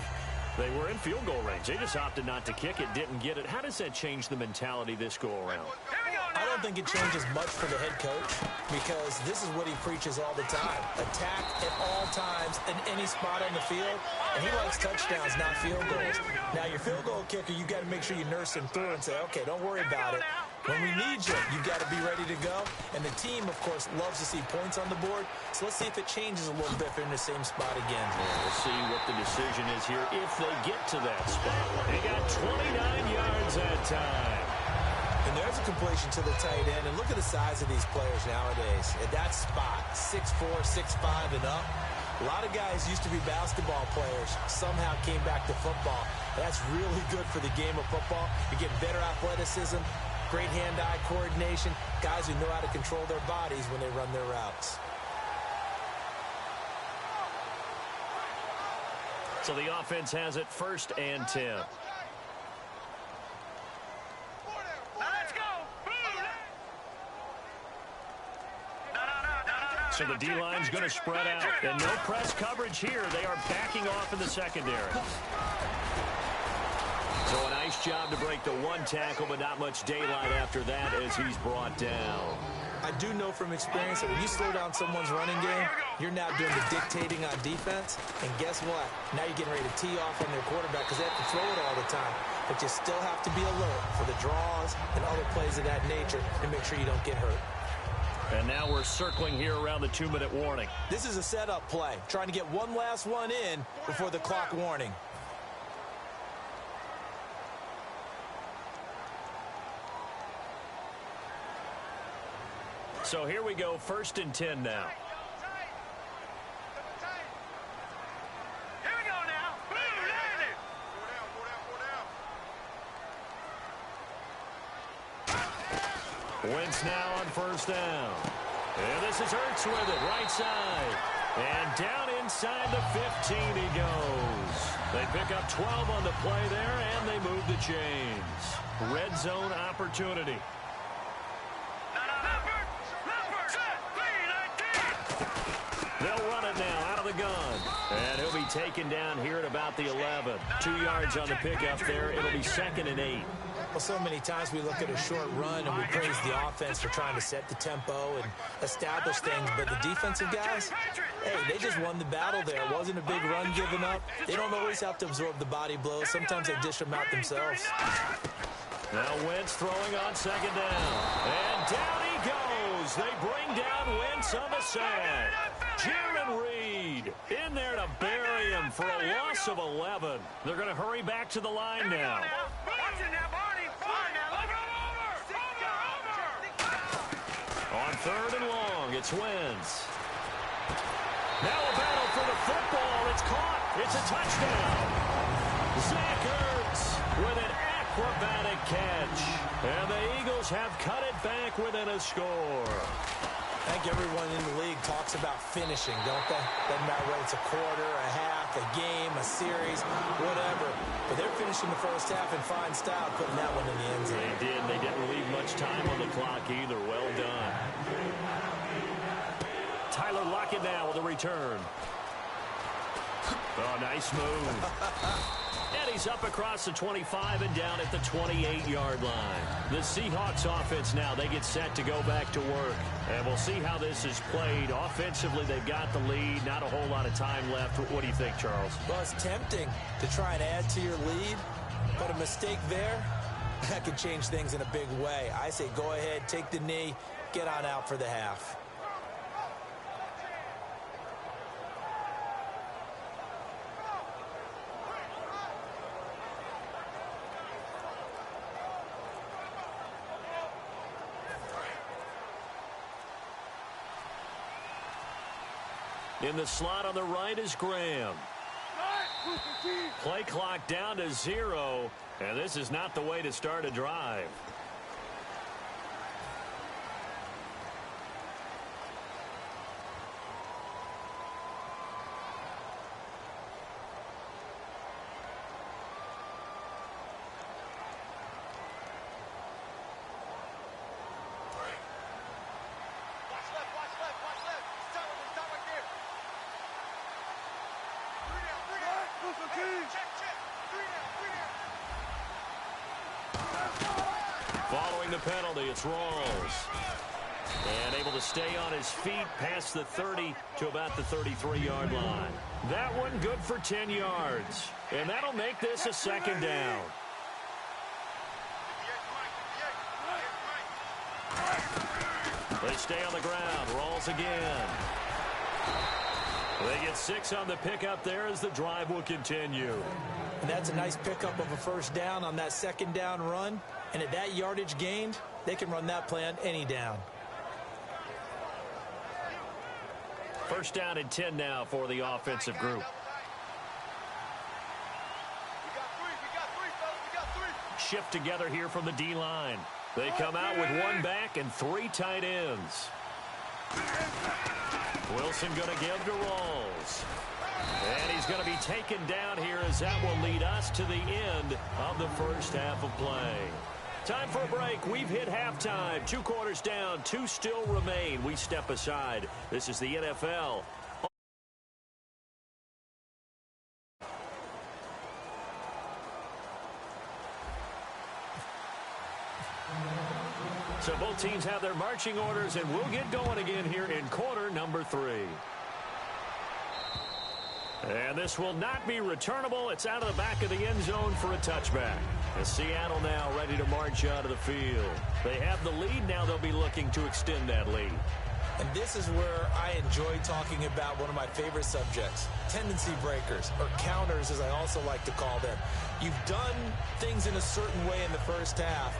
they were in field goal range. They just opted not to kick it, didn't get it. How does that change the mentality this go-around? I don't think it changes much for the head coach, because this is what he preaches all the time. Attack at all times in any spot on the field, and he likes touchdowns, not field goals. Now, your field goal kicker, you got to make sure you nurse him through and say, okay, don't worry about it. When we need you, you've got to be ready to go. And the team, of course, loves to see points on the board. So let's see if it changes a little bit if they're in the same spot again. We'll see what the decision is here if they get to that spot. They got 29 yards that time. And there's a completion to the tight end. And look at the size of these players nowadays. At that spot, 6'4", 6'5", and up. A lot of guys used to be basketball players, somehow came back to football. That's really good for the game of football. You get better athleticism, great hand-eye coordination, guys who know how to control their bodies when they run their routes. So the offense has it 1st and 10. So the D-line's going to spread out. And no press coverage here. They are backing off in the secondary. So a nice job to break the one tackle, but not much daylight after that as he's brought down. I do know from experience that when you slow down someone's running game, you're now doing the dictating on defense. And guess what? Now you're getting ready to tee off on their quarterback because they have to throw it all the time. But you still have to be alert for the draws and other plays of that nature and make sure you don't get hurt. And now we're circling here around the 2-minute warning. This is a setup play, trying to get one last one in before the clock warning. So here we go, 1st and 10 now. Here we go now. Wentz now on 1st down. And this is Ertz with it, right side. And down inside the 15 he goes. They pick up 12 on the play there, and they move the chains. Red zone opportunity. They'll run it now out of the gun. And he'll be taken down here at about the 11. 2 yards on the pickup there. It'll be 2nd and 8. Well, so many times we look at a short run and we praise the offense for trying to set the tempo and establish things. But the defensive guys, hey, they just won the battle there. It wasn't a big run given up. They don't always have to absorb the body blows. Sometimes they dish them out themselves. Now Wentz throwing on 2nd down. And down he goes. They bring down Wentz on the sack. Jaron Reed in there to bury him for a loss of 11. They're going to hurry back to the line now. On 3rd and long, it's Wentz. Now a battle for the football. It's caught It's a touchdown. Zach Ertz with an acrobatic catch. And the Eagles have cut it back within a score. I think everyone in the league talks about finishing, don't they? Doesn't matter whether it's a quarter, a half, a game, a series, whatever. But they're finishing the first half in fine style, putting that one in the end zone. They did. They didn't leave much time on the clock either. Well done. Tyler Lockett now with a return. Oh, nice move. And he's up across the 25 and down at the 28-yard line. The Seahawks offense now, they get set to go back to work. And we'll see how this is played. Offensively, they've got the lead. Not a whole lot of time left. What do you think, Charles? Well, it's tempting to try and add to your lead, but a mistake there, that could change things in a big way. I say go ahead, take the knee, get on out for the half. In the slot on the right is Graham. Play clock down to 0, and this is not the way to start a drive. Following the penalty, it's Rawls. And able to stay on his feet past the 30 to about the 33-yard line. That one good for 10 yards. And that'll make this a second down. They stay on the ground. Rawls again. They get 6 on the pickup there as the drive will continue. And that's a nice pickup of a first down on that second down run. And at that yardage gained, they can run that play on any down. First down and 10 now for the offensive group. Shift together here from the D-line. They come out with 1 back and 3 tight ends. Wilson going to give to Rawls. And he's going to be taken down here as that will lead us to the end of the first half of play. Time for a break. We've hit halftime. 2 quarters down. 2 still remain. We step aside. This is the NFL. So both teams have their marching orders, and we'll get going again here in quarter number 3. And this will not be returnable. It's out of the back of the end zone for a touchback. As Seattle now ready to march out of the field. They have the lead. Now they'll be looking to extend that lead. And this is where I enjoy talking about one of my favorite subjects, tendency breakers, or counters as I also like to call them. You've done things in a certain way in the first half,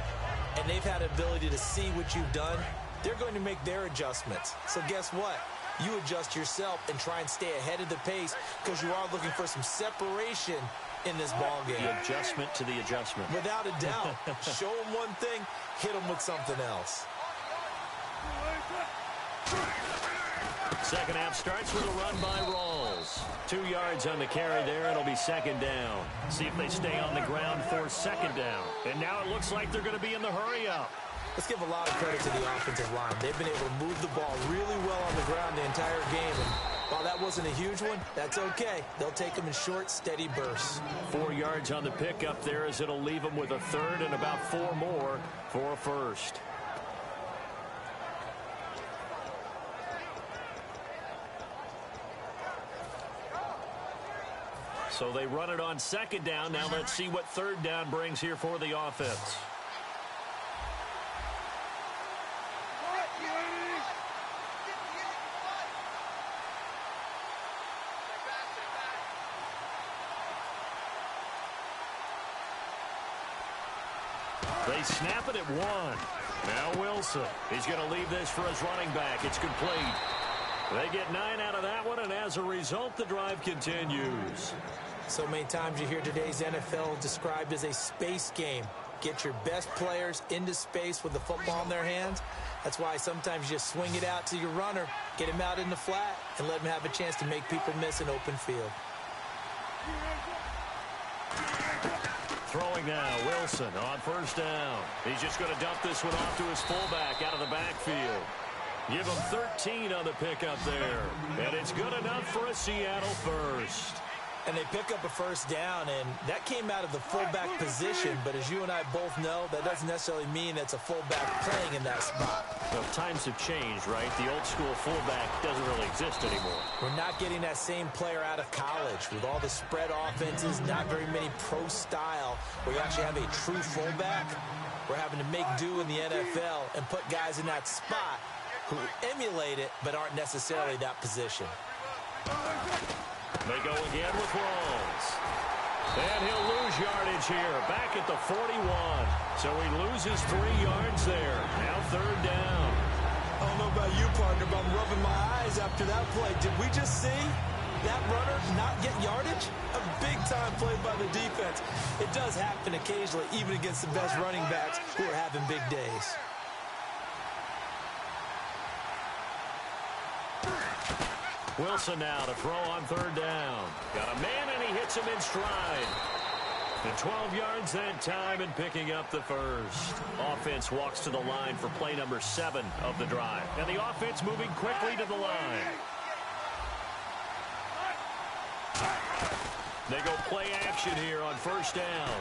and they've had the ability to see what you've done. They're going to make their adjustments. So guess what? You adjust yourself and try and stay ahead of the pace because you are looking for some separation in this ball game. The adjustment to the adjustment. Without a doubt. Show them one thing, hit them with something else. Second half starts with a run by Rawls. 2 yards on the carry there. It'll be second down. See if they stay on the ground for second down. And now it looks like they're going to be in the hurry-up. Let's give a lot of credit to the offensive line. They've been able to move the ball really well on the ground the entire game. And while that wasn't a huge one, that's okay. They'll take them in short, steady bursts. 4 yards on the pickup there as it'll leave them with a third and about 4 more for a first. So they run it on second down. Now let's see what third down brings here for the offense. They snap it at 1. Now Wilson. He's going to leave this for his running back. It's complete. They get 9 out of that one, and as a result, the drive continues. So many times you hear today's NFL described as a space game. Get your best players into space with the football in their hands. That's why sometimes you just swing it out to your runner, get him out in the flat, and let him have a chance to make people miss an open field. Throwing now, Wilson on first down. He's just going to dump this one off to his fullback out of the backfield. Give him 13 on the pickup there. And it's good enough for a Seattle first. And they pick up a first down, and that came out of the fullback position. But as you and I both know, that doesn't necessarily mean it's a fullback playing in that spot. Well, times have changed, right? The old school fullback doesn't really exist anymore. We're not getting that same player out of college with all the spread offenses, not very many pro style where you actually have a true fullback. We're having to make do in the NFL and put guys in that spot who emulate it but aren't necessarily that position. They go again with Rawls. And he'll lose yardage here, back at the 41. So he loses 3 yards there. Now third down. I don't know about you, partner, but I'm rubbing my eyes after that play. Did we just see that runner not get yardage? A big-time play by the defense. It does happen occasionally, even against the best running backs who are having big days. Wilson now to throw on third down. Got a man, and he hits him in stride. And 12 yards that time, and picking up the first. Offense walks to the line for play number 7 of the drive. And the offense moving quickly to the line. They go play action here on first down.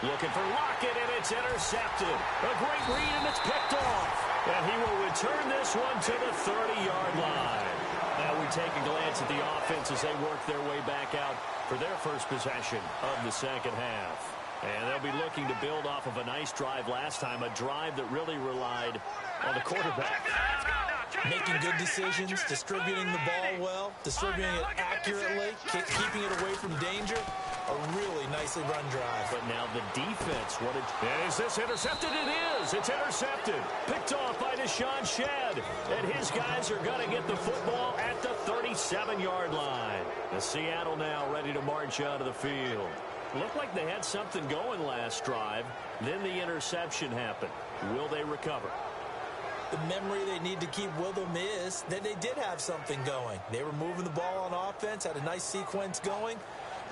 Looking for Lockett, and it's intercepted. A great read, and it's picked off. And he will return this one to the 30-yard line. Now we take a glance at the offense as they work their way back out for their first possession of the second half. And they'll be looking to build off of a nice drive last time, a drive that really relied on the quarterback. Making good decisions, distributing the ball well, distributing it accurately, keeping it away from danger. A really nicely run drive. But now the defense, is this intercepted? It is. It's intercepted. Picked off by Deshaun Shedd. And his guys are going to get the football at the 37-yard line. The Seattle now ready to march out of the field. Looked like they had something going last drive. Then the interception happened. Will they recover? The memory they need to keep with them is that they did have something going. They were moving the ball on offense, had a nice sequence going.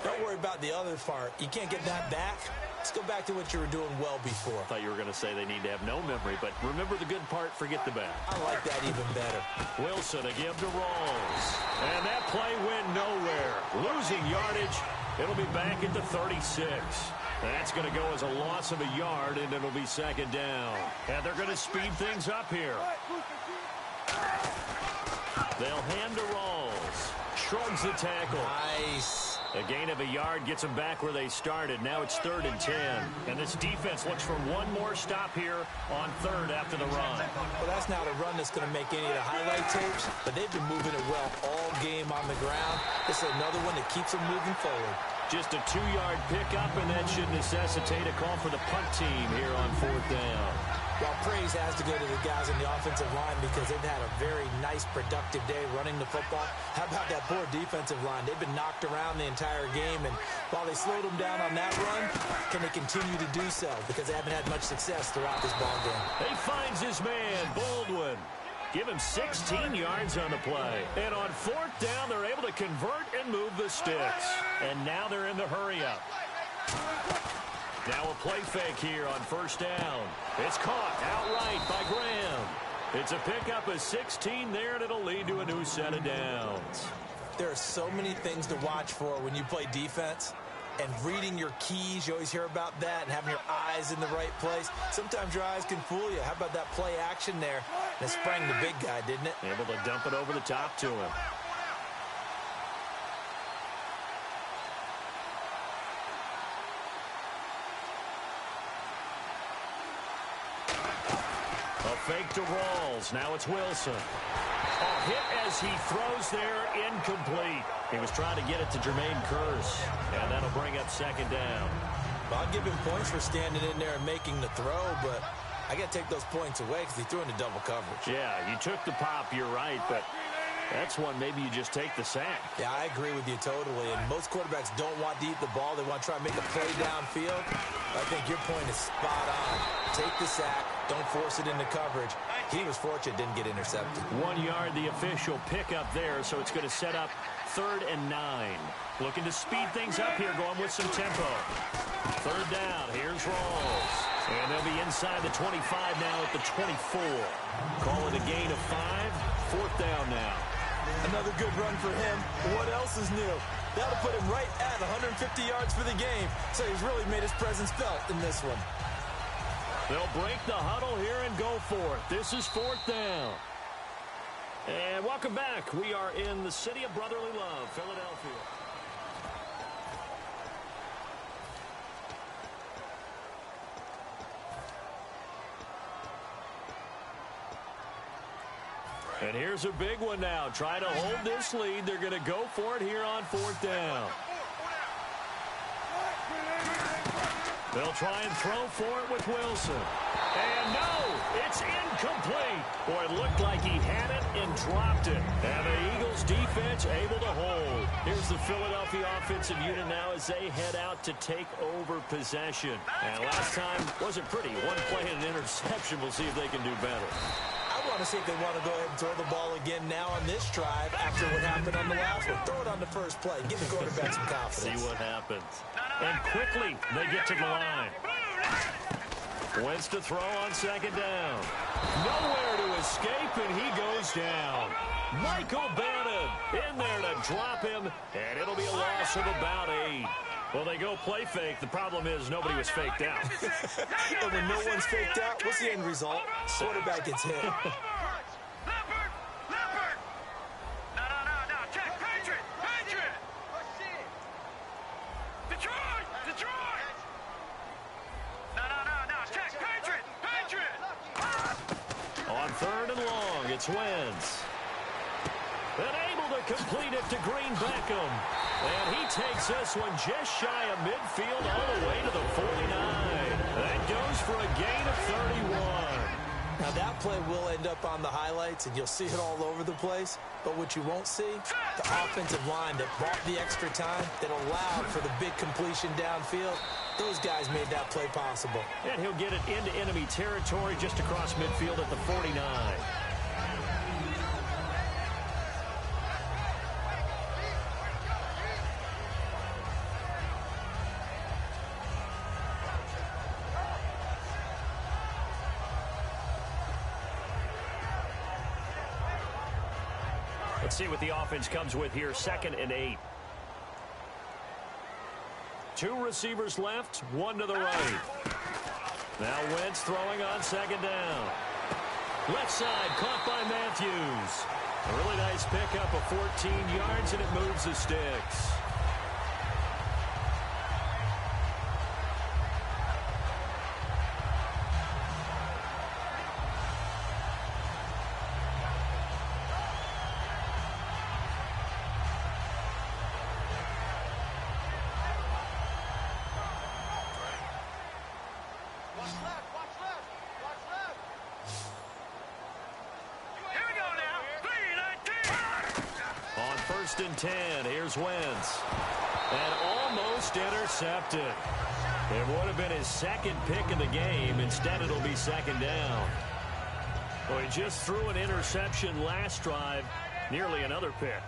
Don't worry about the other part. You can't get that back. Let's go back to what you were doing well before. I thought you were going to say they need to have no memory, but remember the good part, forget the bad. I like that even better. Wilson a give to Rawls. And that play went nowhere. Losing yardage. It'll be back at the 36. That's going to go as a loss of a yard, and it'll be second down. And they're going to speed things up here. They'll hand to Rawls. Shrugs the tackle. Nice. A gain of a yard gets them back where they started. Now it's 3rd and 10. And this defense looks for one more stop here on third after the run. Well, that's not a run that's going to make any of the highlight tapes, but they've been moving it well all game on the ground. This is another one that keeps them moving forward. Just a 2-yard pickup, and that should necessitate a call for the punt team here on 4th down. Well, praise has to go to the guys on the offensive line because they've had a very nice, productive day running the football. How about that poor defensive line? They've been knocked around the entire game, and while they slowed them down on that run, can they continue to do so? Because they haven't had much success throughout this ball game. He finds his man, Baldwin. Give him 16 yards on the play. And on 4th down, they're able to convert and move the sticks. And now they're in the hurry-up. Now a play fake here on 1st down. It's caught outright by Graham. It's a pickup of 16 there, and it'll lead to a new set of downs. There are so many things to watch for when you play defense. And reading your keys, you always hear about that, and having your eyes in the right place. Sometimes your eyes can fool you. How about that play action there? And it sprang the big guy, didn't it? Able to dump it over the top to him. A fake to Rawls. Now it's Wilson. A hit as he throws there, incomplete. He was trying to get it to Jermaine Kearse, and that'll bring up 2nd down. Well, I'll give him points for standing in there and making the throw, but I got to take those points away because he threw into double coverage. Yeah, you took the pop, you're right, but That's one maybe you just take the sack. Yeah, I agree with you totally. And most quarterbacks don't want to eat the ball. They want to try and make a play downfield. I think your point is spot on. Take the sack. Don't force it into coverage. He was fortunate, didn't get intercepted. 1 yard, the official pickup there, so it's going to set up 3rd and 9. Looking to speed things up here, going with some tempo. 3rd down, here's Rawls. And they'll be inside the 25 now at the 24. Call it a gain of 5. 4th down now. Another good run for him. What else is new? That'll put him right at 150 yards for the game. So he's really made his presence felt in this one. They'll break the huddle here and go for it. This is 4th down. And welcome back. We are in the city of brotherly love, Philadelphia. And here's a big one now. Try to hold this lead. They're going to go for it here on 4th down. They'll try and throw for it with Wilson. And no, it's incomplete. Boy, it looked like he had it and dropped it. And the Eagles defense able to hold. Here's the Philadelphia offensive unit now as they head out to take over possession. And last time wasn't pretty. One play and an interception. We'll see if they can do better. I want to see if they want to go ahead and throw the ball again now on this drive after what happened on the last one. Throw it on the first play. Give the quarterback some confidence. See what happens. And quickly, they get to the line. Wentz to throw on 2nd down. Nowhere to escape, and he goes down. Michael Bannon in there to drop him, and it'll be a loss of about 8. Well, they go play fake. The problem is nobody was faked out. And when no one's faked out, what's the end result? Quarterback gets hit. Leopard! No. Check. Patriot! Detroit! No. Check. Patriot! On 3rd and long, it's Wentz. And able to complete it to Green Beckham. And he takes this one just shy of midfield all the way to the 49. That goes for a gain of 31. Now, that play will end up on the highlights, and you'll see it all over the place. But what you won't see, the offensive line that bought the extra time, that allowed for the big completion downfield, those guys made that play possible. And he'll get it into enemy territory just across midfield at the 49. Let's see what the offense comes with here. 2nd and 8. 2 receivers left, 1 to the right. Now Wentz throwing on 2nd down. Left side caught by Matthews. A really nice pickup of 14 yards, and it moves the sticks. First and 10. Here's Wentz. And almost intercepted. It would have been his 2nd pick of the game. Instead, it'll be 2nd down. Well, he just threw an interception last drive. Nearly another pick.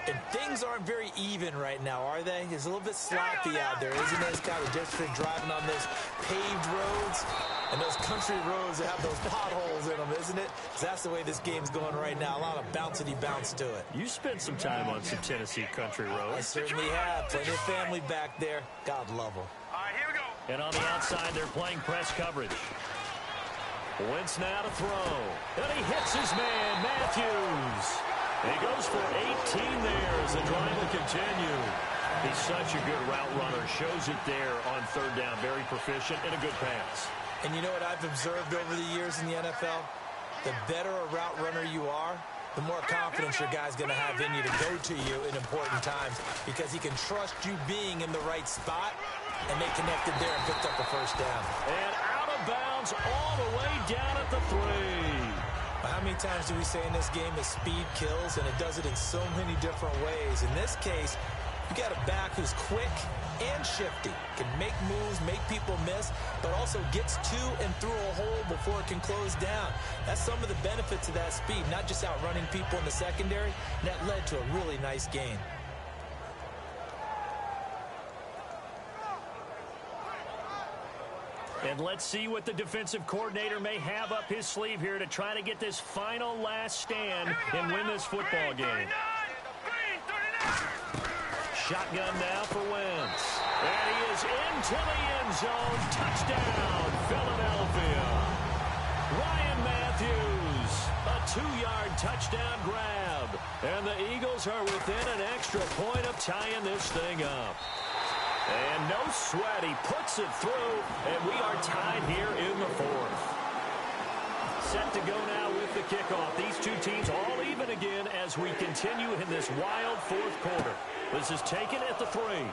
And things aren't very even right now, are they? It's a little bit sloppy out there, isn't it? It's kind of just for driving on those paved roads and those country roads that have those potholes in them, isn't it? 'Cause that's the way this game's going right now. A lot of bouncy bounce to it. You spent some time on some Tennessee country roads. I certainly have. Plenty of family back there. God love them. All right, here we go. And on the outside, they're playing press coverage. Wentz now to throw. And he hits his man, Matthews. And he goes for 18 there as the drive will continue. He's such a good route runner. Shows it there on 3rd down. Very proficient and a good pass. And you know what I've observed over the years in the NFL? The better a route runner you are, the more confidence your guy's going to have in you to go to you in important times because he can trust you being in the right spot, and they connected there and picked up a 1st down. And out of bounds all the way down at the 3. How many times do we say in this game that speed kills, and it does it in so many different ways? In this case, you got a back who's quick and shifty, can make moves, make people miss, but also gets to and through a hole before it can close down. That's some of the benefits of that speed, not just outrunning people in the secondary. And that led to a really nice gain. And let's see what the defensive coordinator may have up his sleeve here to try to get this final last stand and win this football game. Shotgun now for Wentz. And he is into the end zone. Touchdown, Philadelphia. Ryan Matthews, a 2-yard touchdown grab. And the Eagles are within an extra point of tying this thing up. And no sweat, he puts it through, and we are tied here in the fourth. Set to go now with the kickoff. These two teams all even again as we continue in this wild fourth quarter. This is taken at the 3. Oh,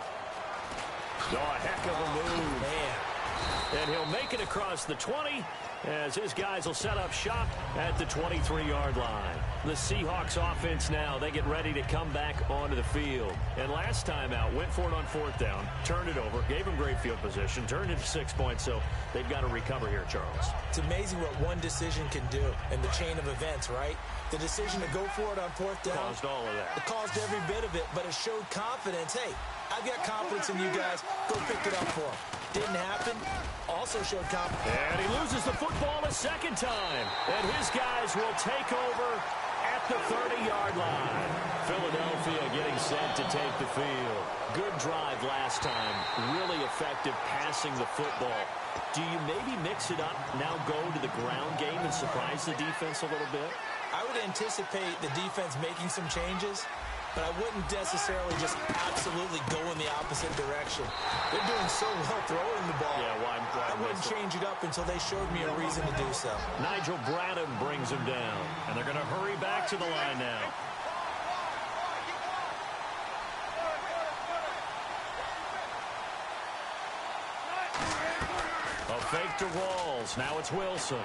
a heck of a move. Man. And he'll make it across the 20 as his guys will set up shop at the 23-yard line. The Seahawks offense now, they get ready to come back onto the field. And last time out, went for it on 4th down, turned it over, gave them great field position, turned it to 6 points, so they've got to recover here, Charles. It's amazing what one decision can do in the chain of events, right? The decision to go for it on 4th down. Caused all of that. It caused every bit of it, but it showed confidence. Hey, I've got confidence in you guys. Go pick it up for them. Didn't happen. Also showed confidence. And he loses the football a second time. And his guys will take over at the 30-yard line. Philadelphia getting set to take the field. Good drive last time. Really effective passing the football. Do you maybe mix it up, now go to the ground game and surprise the defense a little bit? I would anticipate the defense making some changes, but I wouldn't necessarily just absolutely go in the opposite direction. They're doing so well throwing the ball. Yeah, well, I wouldn't change it up until they showed me a reason to do so. Nigel Bradham brings him down, and they're going to hurry back to the line now. A fake to Rawls. Now it's Wilson.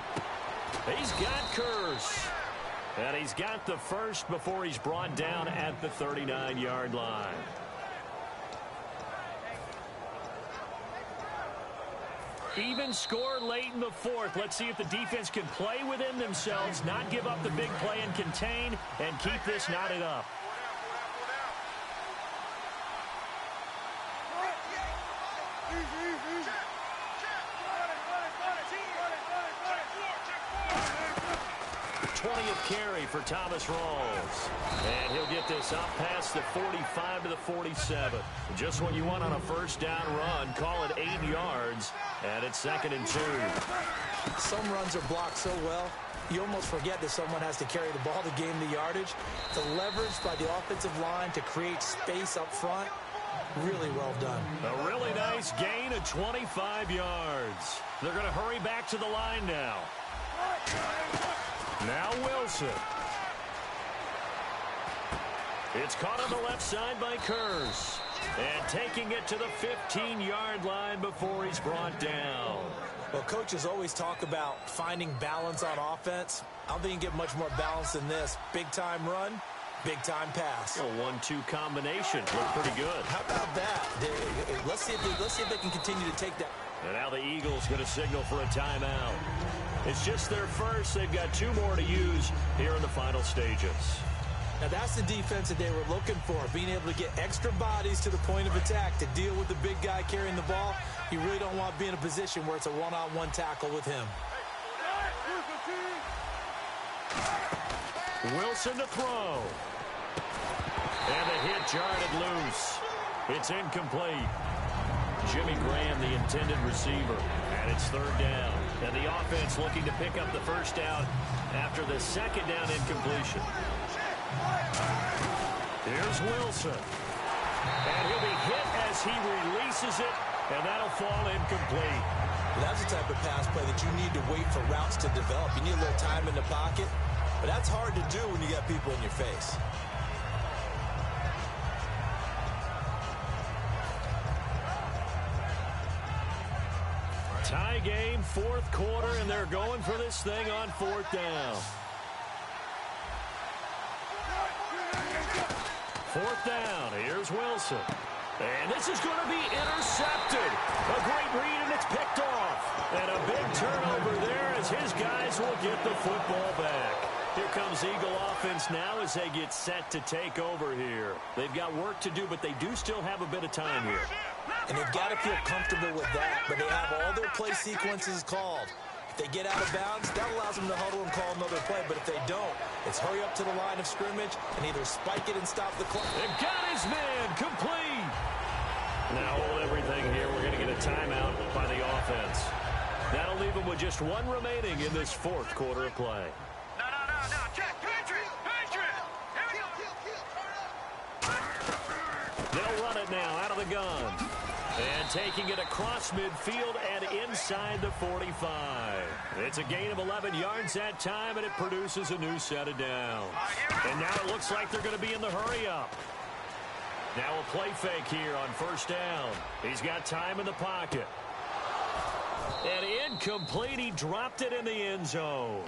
He's got Kurz. And he's got the first before he's brought down at the 39-yard line. Even score late in the fourth. Let's see if the defense can play within themselves, not give up the big play and contain, and keep this knotted up. Carry for Thomas Rawls. And he'll get this up past the 45 to the 47. Just what you want on a first down run. Call it 8 yards. And it's 2nd and 2. Some runs are blocked so well, you almost forget that someone has to carry the ball to gain the yardage. The leverage by the offensive line to create space up front, really well done. A really nice gain of 25 yards. They're going to hurry back to the line now. Now Wilson. It's caught on the left side by Kurz. And taking it to the 15-yard line before he's brought down. Well, coaches always talk about finding balance on offense. I don't think you can get much more balance than this. Big-time run, big-time pass. A 1-2 combination. Looked pretty good. How about that? Let's see if they can continue to take that. And now the Eagles going to signal for a timeout. It's just their first. They've got 2 more to use here in the final stages. Now that's the defense that they were looking for, being able to get extra bodies to the point of attack to deal with the big guy carrying the ball. You really don't want to be in a position where it's a one-on-one tackle with him. Wilson to throw. And the hit jarred loose. It's incomplete. Jimmy Graham, the intended receiver. And it's 3rd down. And the offense looking to pick up the first down after the 2nd down incompletion. Here's Wilson. And he'll be hit as he releases it, and that'll fall incomplete. That's the type of pass play that you need to wait for routes to develop. You need a little time in the pocket, but that's hard to do when you got people in your face. Tie game, 4th quarter, and they're going for this thing on 4th down. 4th down. Here's Wilson. And this is going to be intercepted. A great read, and it's picked off. And a big turnover there as his guys will get the football back. Here comes Eagle offense now as they get set to take over here. They've got work to do, but they do still have a bit of time here. And they've got to feel comfortable with that, but they have all their play sequences called. If they get out of bounds, that allows them to huddle and call another play. But if they don't, it's hurry up to the line of scrimmage and either spike it and stop the clock. They've got his man complete. Now hold everything here. We're going to get a timeout by the offense. That'll leave them with just one remaining in this 4th quarter of play. No. Check. Patriot. Here we go. They'll run it now out of the gun. And taking it across midfield and inside the 45. It's a gain of 11 yards that time, and it produces a new set of downs. And now it looks like they're going to be in the hurry-up. Now a play fake here on 1st down. He's got time in the pocket. And incomplete. He dropped it in the end zone.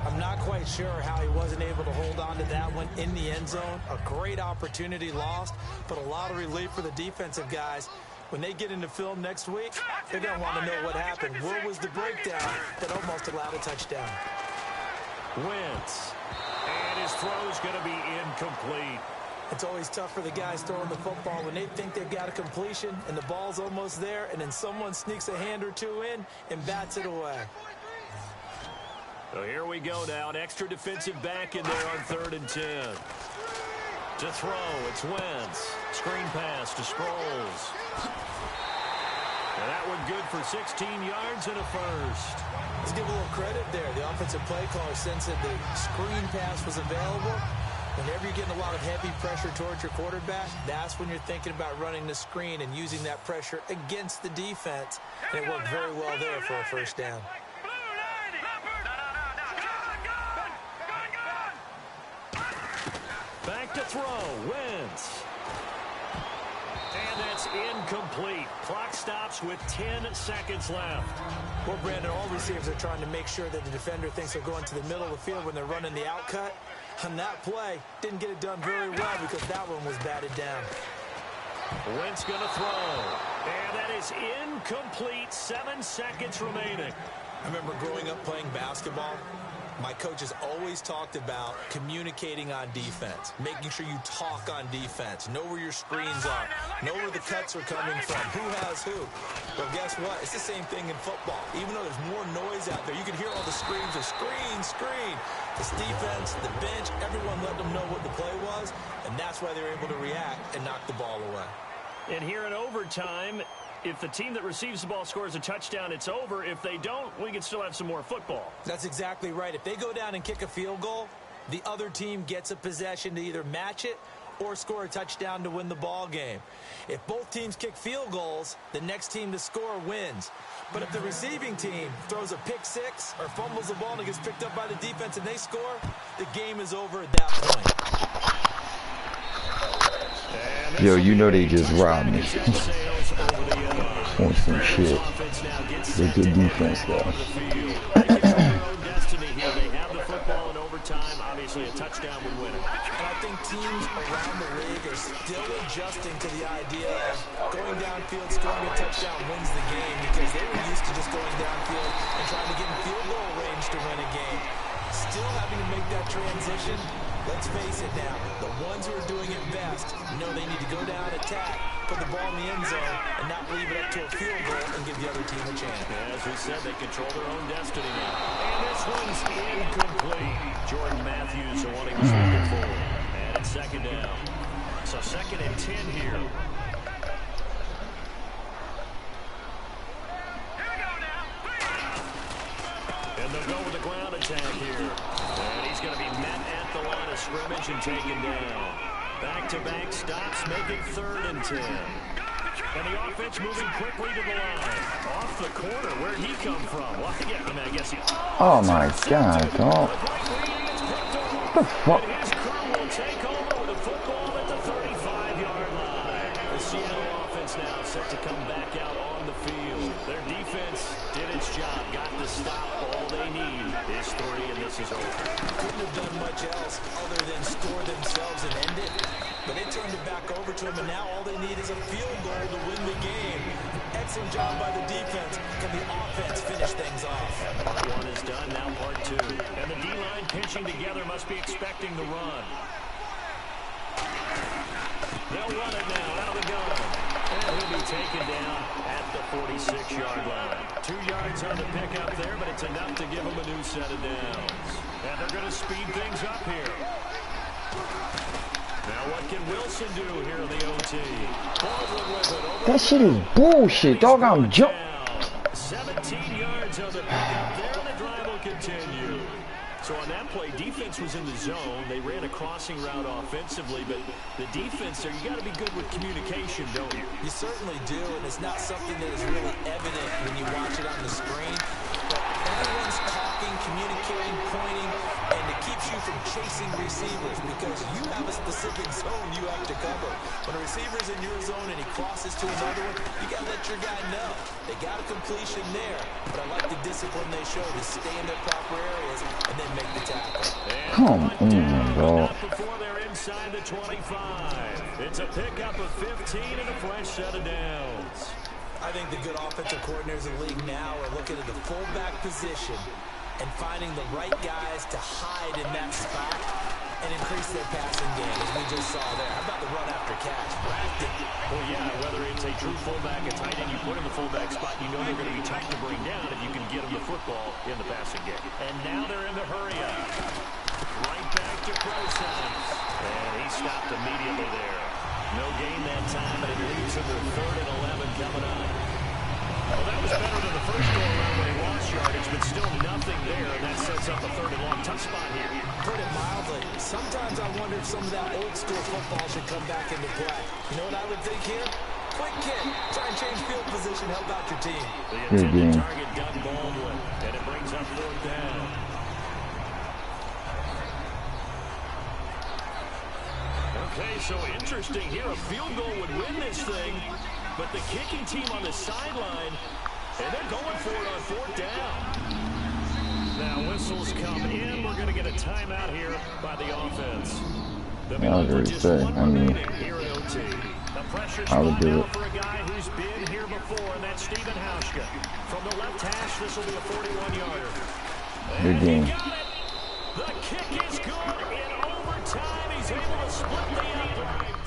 I'm not quite sure how he wasn't able to hold on to that one in the end zone. A great opportunity lost, but a lot of relief for the defensive guys. When they get into film next week, they're going to want to know what happened. Where was the breakdown that almost allowed a touchdown? Wentz. And his throw's going to be incomplete. It's always tough for the guys throwing the football when they think they've got a completion and the ball's almost there, and then someone sneaks a hand or two in and bats it away. So here we go now. An extra defensive back in there on 3rd and 10. To throw, it's Wentz. Screen pass to Sproles. And that one good for 16 yards and a first. Let's give a little credit there. The offensive play caller sensed that the screen pass was available. Whenever you're getting a lot of heavy pressure towards your quarterback, that's when you're thinking about running the screen and using that pressure against the defense. And it worked very well there for a 1st down. Back to throw, Wentz. And that's incomplete. Clock stops with 10 seconds left. Well, Brandon, all receivers are trying to make sure that the defender thinks they're going to the middle of the field when they're running the out cut. On that play, didn't get it done very well because that one was batted down. Wentz going to throw. And that is incomplete. 7 seconds remaining. I remember growing up playing basketball. My coaches always talked about communicating on defense, making sure you talk on defense, know where your screens are, know where the cuts are coming from, who has who. Well, guess what? It's the same thing in football. Even though there's more noise out there, you can hear all the screams of screen. This defense, the bench, everyone let them know what the play was, and that's why they were able to react and knock the ball away. And here in overtime, if the team that receives the ball scores a touchdown, it's over. If they don't, we can still have some more football. That's exactly right. If they go down and kick a field goal, the other team gets a possession to either match it or score a touchdown to win the ball game. If both teams kick field goals, the next team to score wins. But if the receiving team throws a pick six or fumbles the ball and it gets picked up by the defense and they score, the game is over at that point. Yo, you know they just robbed me. On some shit. They're good defense, though. They have the football in overtime. Obviously, a touchdown would win it. And I think teams around the league are still adjusting to the idea of going downfield, scoring a touchdown wins the game, because they were used to just going downfield and trying to get in field goal range to win a game. Still having to make that transition. Let's face it now, the ones who are doing it best know they need to go down, attack, put the ball in the end zone, and not leave it up to a field goal and give the other team a chance. As we said, they control their own destiny now. And this one's incomplete. Jordan Matthews, the one he was looking for. And it's 2nd down. So 2nd and 10 here. And they'll go with the ground attack here. And he's going to be met at the line of scrimmage and taken down. Back-to-back stops, make it 3rd and 10. And the offense moving quickly to the line. Off the corner, where'd he come from? Well, yeah, I mean, I guess he... Oh my god, dog. What the fuck? And his crew will take over with a football at the 35-yard line. The Seattle offense now set to come back out on the field. Their defense did its job, got the stop. All they need is 3, and this is over. Couldn't have done much else other than score themselves and end it. But they turned it back over to him, and now all they need is a field goal to win the game. Excellent job by the defense. Can the offense finish things off? Part one is done, now part two. And the D-line pinching together must be expecting the run. They'll run it now out of the gun. And he'll be taken down at the 46-yard line. 2 yards on the pickup there, but it's enough to give him a new set of downs. And they're going to speed things up here. Now what can Wilson do here in the OT? Baldwin with it over. That shit is bullshit, dog. I'm jump. 17 yards on the pickup there, and the drive will continue. So on that play, defense was in the zone. They ran a crossing route offensively, but the defense there, you got to be good with communication, don't you? You certainly do, and it's not something that is really evident when you watch it on the screen. But everyone's talking, communicating, pointing, and it keeps you from chasing receivers because you have a specific zone you have to cover. When a receiver's in your zone and he crosses to another one, you got to let your guy know. They got a completion there, but I like the discipline they show to stay in their proper areas and then make the tackle. Come on, dog. Before they're inside the 25. It's a pickup of 15 and a fresh set of downs. I think the good offensive coordinators in the league now are looking at the fullback position and finding the right guys to hide in that spot and increase their passing game, as we just saw there. How about the run after catch? Well, yeah, whether it's a true fullback, a tight end, you put in the fullback spot, you know they're going to be tight to bring down if you can get them the football in the passing game. And now they're in the hurry up. Right back to Prosine. And he stopped immediately there. No gain that time, but it leaves him with 3rd and 11 coming up. Well, that was better than the first go-around when he lost yardage, but still nothing there, and that sets up a 3rd and long. Tough spot here. Put it mildly. Sometimes I wonder if some of that old-school football should come back into play. You know what I would think here? Quick kick. Try and change field position. Help out your team. The intended target, Doug Baldwin, and it brings up 4th down. Okay, so interesting here. A field goal would win this thing, but the kicking team on the sideline, and they're going for it on 4th down. Now whistles come in. We're going to get a timeout here by the offense. I was going to say, I mean, I would do it. For a guy who's been here before, and that's Stephen Hauschka. From the left hash, this will be a 41-yarder. Good game. The kick is good in overtime. He's able to split the upright.